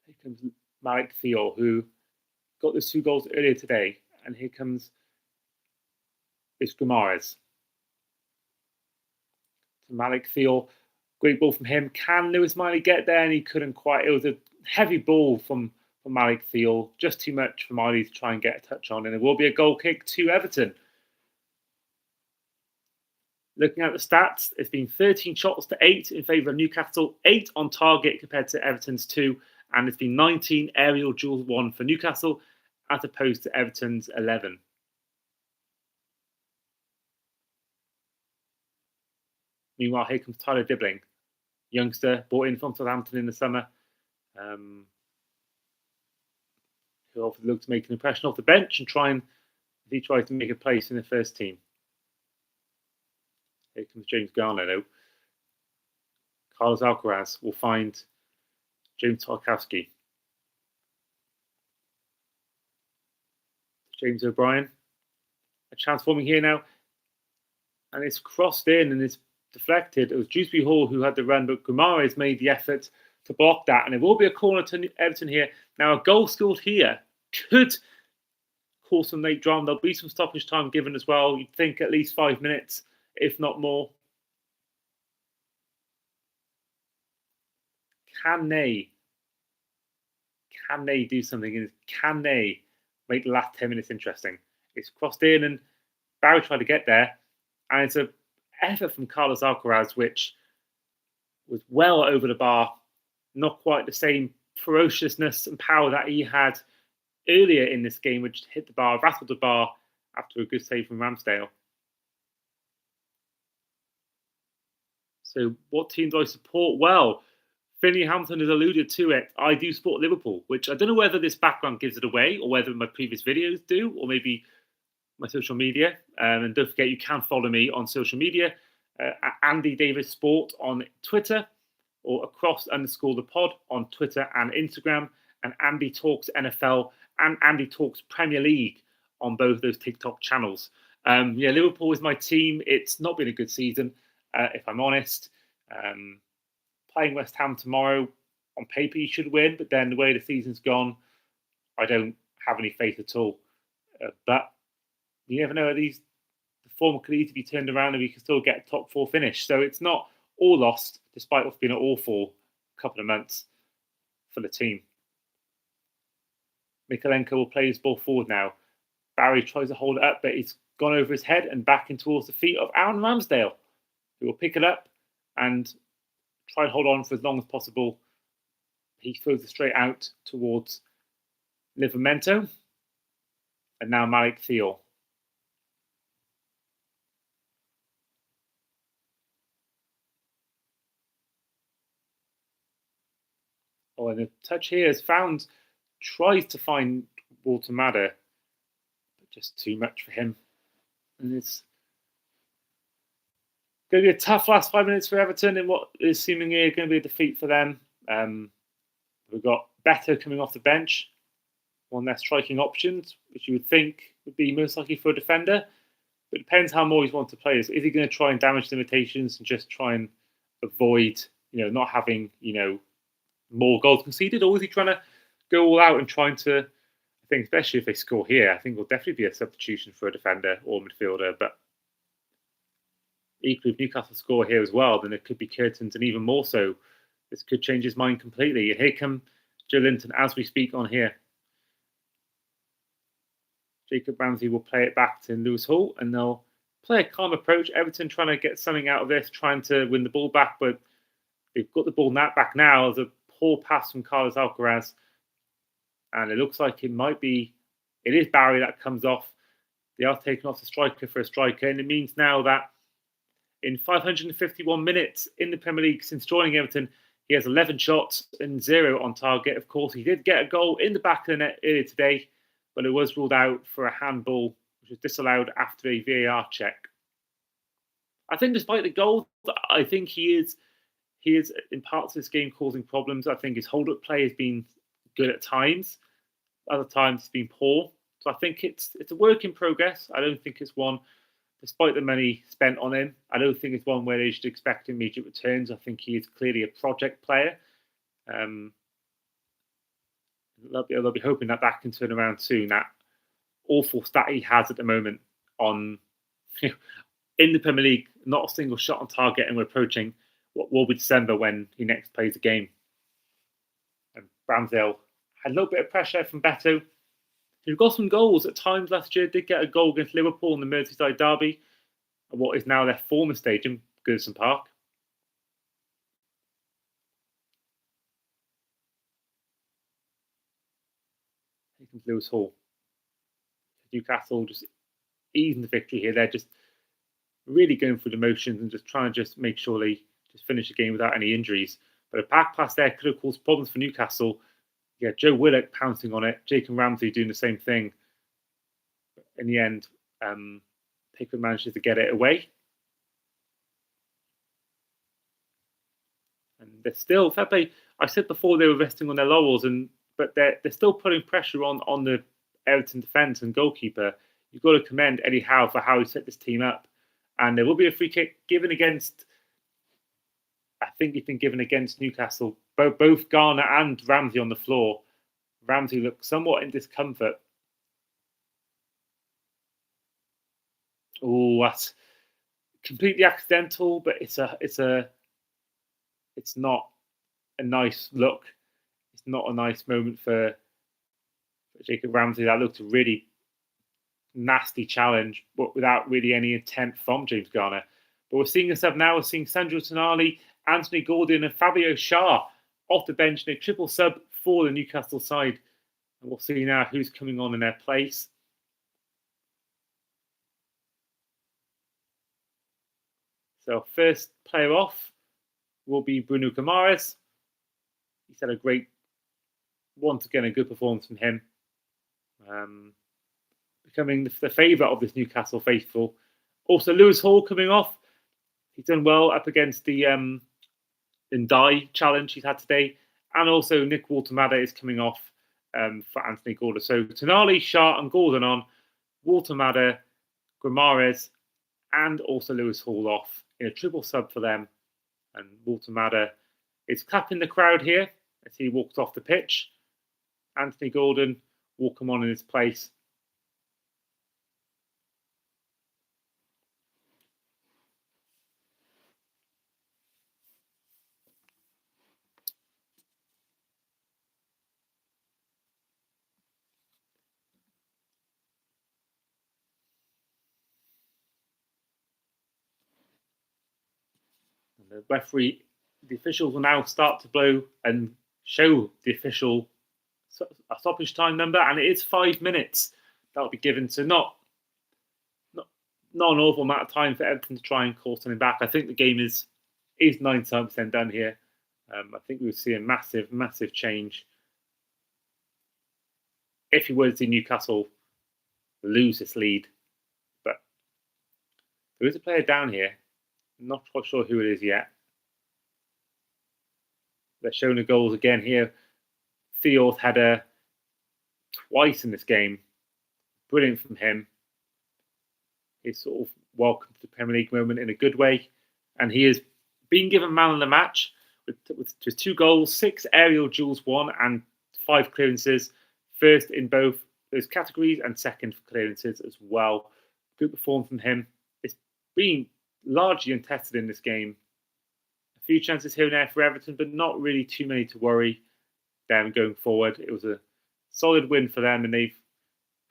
Here comes Malik Thiel, who got those 2 goals earlier today. And here comes Guimaraes. Malik Thiel, great ball from him. Can Lewis Miley get there? And he couldn't quite. It was a heavy ball from Malik Thiel. Just too much for Miley to try and get a touch on. And there will be a goal kick to Everton. Looking at the stats, it's been 13 shots to 8 in favour of Newcastle, 8 on target compared to Everton's 2. And it's been 19 aerial duels won for Newcastle as opposed to Everton's 11. Meanwhile, here comes Tyler Dibbling, youngster brought in from Southampton in the summer, who obviously looks to make an impression off the bench and he tries to make a place in the first team. Here comes James Garner, though. Carlos Alcaraz will find James Tarkowski. James O'Brien, a chance forming here now, and it's crossed in and it's deflected. It was Dewsbury Hall who had the run, but Guimaraes made the effort to block that. And it will be a corner to Everton here. Now, a goal scored here could cause some late drama. There'll be some stoppage time given as well. You'd think at least 5 minutes, if not more. Can they do something? Can they make the last 10 minutes interesting? It's crossed in and Barry tried to get there. And it's an effort from Carlos Alcaraz, which was well over the bar. Not quite the same ferociousness and power that he had earlier in this game, which hit the bar, rattled the bar after a good save from Ramsdale. So what team do I support? Well, Finley Hampton has alluded to it. I do support Liverpool, which I don't know whether this background gives it away or whether my previous videos do, or maybe my social media. And don't forget, you can follow me on social media at Andy Davis Sport on Twitter, or across_the pod on Twitter and Instagram, and Andy Talks NFL and Andy Talks Premier League on both those TikTok channels. Liverpool is my team. It's not been a good season, if I'm honest. Playing West Ham tomorrow, on paper you should win, but then the way the season's gone, I don't have any faith at all. But you never know, the form could easily be turned around and we can still get a top 4 finish. So it's not all lost, despite what's been an awful couple of months for the team. Mikalenko will play his ball forward now. Barry tries to hold it up, but it's gone over his head and back in towards the feet of Aaron Ramsdale, who will pick it up and try and hold on for as long as possible. He throws it straight out towards Livramento. And now Malik Thiel. Oh, and the touch here has tries to find Walter Madder, but just too much for him. And it's going to be a tough last 5 minutes for Everton in what is seemingly going to be a defeat for them. We've got Beto coming off the bench, one less striking options, which you would think would be most likely for a defender. But it depends how Moyes wants to play this. Is he going to try and damage limitations and just try and avoid, not having, more goals conceded, or is he trying to go all out and trying to? I think, especially if they score here, I think will definitely be a substitution for a defender or midfielder. But equally, if Newcastle score here as well, then it could be curtains, and even more so, this could change his mind completely. And here come Joe Linton as we speak on here. Jacob Ramsey will play it back to Lewis Hall, and they'll play a calm approach. Everton trying to get something out of this, trying to win the ball back, but they've got the ball back now. There's a poor pass from Carlos Alcaraz, and it looks like it is Barry that comes off. They are taking off the striker for a striker, and it means now that in 551 minutes in the Premier League since joining Everton, he has 11 shots and 0 on target. Of course, he did get a goal in the back of the net earlier today, but it was ruled out for a handball, which was disallowed after a VAR check. I think despite the goal, I think he is in parts of this game causing problems. I think his hold-up play has been good at times. Other times it's been poor. So I think it's a work in progress. I don't think it's one, despite the money spent on him, I don't think it's one where they should expect immediate returns. I think he is clearly a project player. They'll be hoping that can turn around soon. That awful stat he has at the moment on in the Premier League, not a single shot on target, and we're approaching what will be December when he next plays a game. And Ramsdale had a little bit of pressure from Beto, who got some goals at times last year, did get a goal against Liverpool in the Merseyside derby, at what is now their former stadium, Goodison Park. Here comes Lewis Hall. Newcastle just easing the victory here. They're just really going through the motions and just trying to make sure they just finish the game without any injuries. But a back pass there could have caused problems for Newcastle. Yeah, Joe Willock pouncing on it, Jacob Ramsey doing the same thing. In the end, Pickford manages to get it away. And they're still, fair play, I said before they were resting on their laurels, but they're still putting pressure on the Everton defence and goalkeeper. You've got to commend Eddie Howe for how he set this team up. And there will be a free kick given against, I think he's been given against Newcastle. Both Garner and Ramsey on the floor. Ramsey looked somewhat in discomfort. Oh, that's completely accidental, but it's not a nice look. It's not a nice moment for Jacob Ramsey. That looked a really nasty challenge, but without really any intent from James Garner. But we're seeing this up now. We're seeing Sandro Tonali, Anthony Gordon, and Fabio Schär off the bench in a triple sub for the Newcastle side. And we'll see now who's coming on in their place. So first player off will be Bruno Guimaraes. He's had once again, a good performance from him. Becoming the favourite of this Newcastle faithful. Also, Lewis Hall coming off. He's done well up against the Ndai challenge he's had today. And also Nick Walter-Matter is coming off for Anthony Gordon. So Tonali, Shah and Gordon on. Walter-Matter, Guimaraes and also Lewis Hall off in a triple sub for them. And Walter-Matter is clapping the crowd here as he walks off the pitch. Anthony Gordon will come on in his place. And the officials will now start to blow and show the official a stoppage time number, and it is 5 minutes that will be given. So not an awful amount of time for Everton to try and call something back. I think the game is 99% done here. I think we would see a massive change if you were to see Newcastle lose this lead. But there is a player down here. Not quite sure who it is yet. They're showing the goals again here. Theo's header twice in this game. Brilliant from him. He's sort of welcome to the Premier League moment in a good way. And he has been given man of the match with just 2 goals, 6 aerial duels won, and 5 clearances. First in both those categories and second for clearances as well. Good performance from him. It's been largely untested in this game. A few chances here and there for Everton, but not really too many to worry them going forward. It was a solid win for them, and they've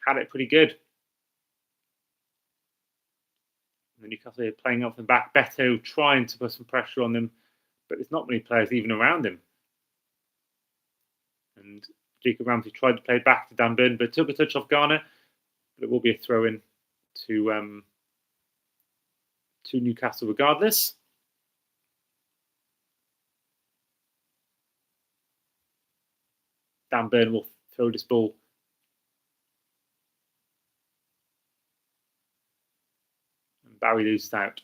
had it pretty good. And Newcastle are playing up and back. Beto trying to put some pressure on them, but there's not many players even around him. And Jacob Ramsey tried to play back to Dan Burn, but took a touch off Garner. But it will be a throw-in to Newcastle regardless. Dan Burn will throw this ball. And Barry loses out.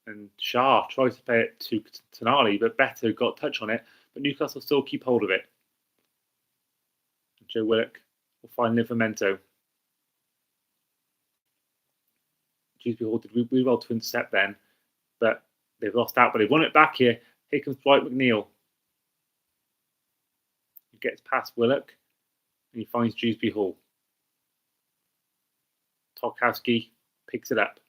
And Shah tries to play it to Tonali, but Beto got a touch on it. But Newcastle still keep hold of it. And Joe Willock will find Livramento. Dewsbury Hall did really well to intercept then, but they've lost out. But they won it back here. Here comes Dwight McNeil. He gets past Willock and he finds Dewsbury Hall. Tarkowski picks it up.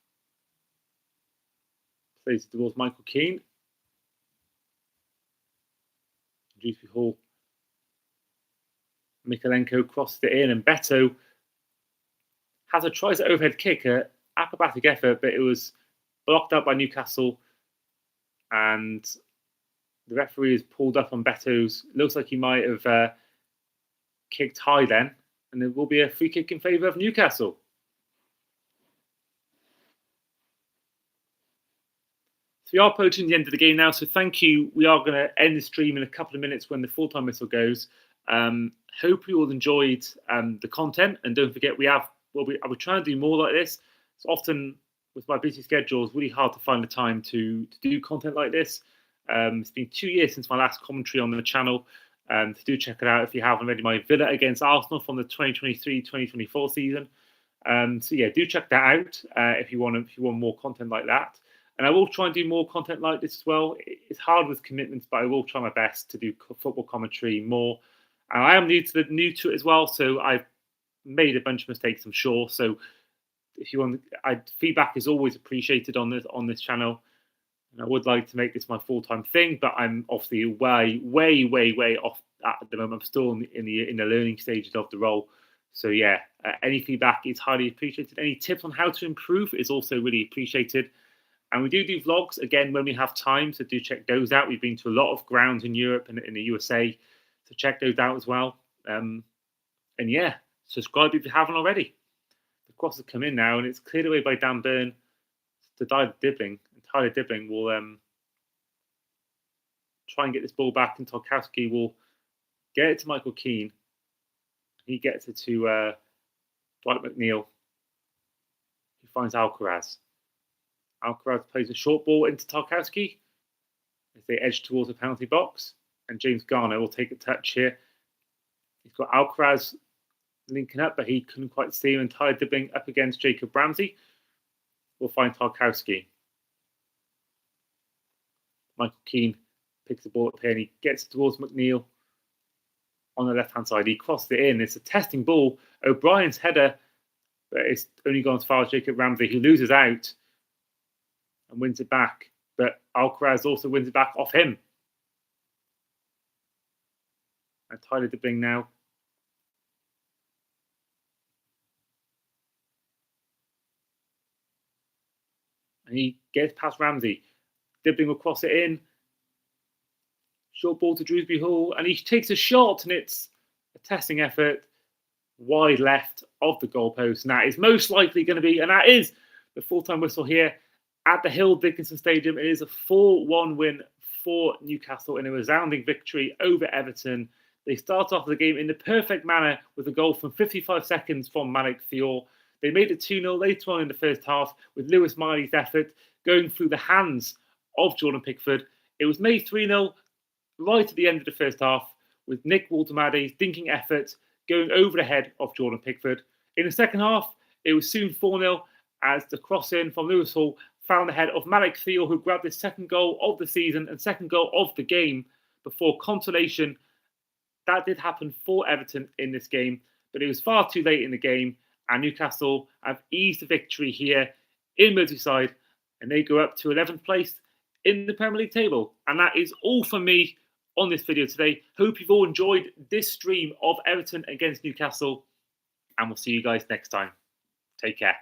Plays towards Michael Keane. Dewsbury Hall. Mikalenko crosses it in, and Beto tries an overhead kick, an acrobatic effort, but it was blocked out by Newcastle, and the referee has pulled up on Beto's. Looks like he might have kicked high then, and there will be a free kick in favour of Newcastle. So we are approaching the end of the game now, so thank you. We are going to end the stream in a couple of minutes when the full-time whistle goes. Hope you all enjoyed the content, and don't forget I will try and do more like this. It's often, with my busy schedule, it's really hard to find the time to do content like this. It's been 2 years since my last commentary on the channel. So do check it out if you haven't already. My Villa against Arsenal from the 2023-2024 season. So yeah, do check that out if you want more content like that. And I will try and do more content like this as well. It's hard with commitments, but I will try my best to do football commentary more. And I am new to it as well, so I've made a bunch of mistakes, I'm sure. So if you want, feedback is always appreciated on this channel. And I would like to make this my full-time thing, but I'm obviously way off at the moment. I'm still in the learning stages of the role. So yeah, any feedback is highly appreciated. Any tips on how to improve is also really appreciated. And we do vlogs, again, when we have time, so do check those out. We've been to a lot of grounds in Europe and in the USA, so check those out as well. And yeah, subscribe if you haven't already. The cross has come in now, and it's cleared away by Dan Burn to Tyler Dibbling. And Tyler Dibbling will try and get this ball back, and Tarkowski will get it to Michael Keane. He gets it to Dwight McNeil, who finds Alcaraz. Alcaraz plays a short ball into Tarkowski as they edge towards the penalty box, and James Garner will take a touch here. He's got Alcaraz linking up, but he couldn't quite see him, and Tyler Dibbling up against Jacob Ramsey will find Tarkowski. Michael Keane picks the ball up here, and he gets towards McNeil on the left-hand side. He crosses it in. It's a testing ball. O'Brien's header, but it's only gone as far as Jacob Ramsey, who loses out and wins it back. But Alcaraz also wins it back off him. And Tyler Dibbling now. And he gets past Ramsey. Dibbling will cross it in. Short ball to Drewsbury Hall, and he takes a shot, and it's a testing effort wide left of the goalpost. And that is most likely going to be, and that is the full-time whistle here at the Hill Dickinson Stadium. It is a 4-1 win for Newcastle in a resounding victory over Everton. They start off the game in the perfect manner with a goal from 55 seconds from Malik Thiaw. They made it 2-0 later on in the first half with Lewis Miley's effort going through the hands of Jordan Pickford. It was made 3-0 right at the end of the first half with Nick Waltemade's dinking effort going over the head of Jordan Pickford. In the second half, it was soon 4-0 as the cross-in from Lewis Hall found the head of Malik Thiaw, who grabbed his second goal of the season and second goal of the game before consolation. That did happen for Everton in this game, but it was far too late in the game, and Newcastle have eased the victory here in Merseyside, and they go up to 11th place in the Premier League table. And that is all from me on this video today. Hope you've all enjoyed this stream of Everton against Newcastle, and we'll see you guys next time. Take care.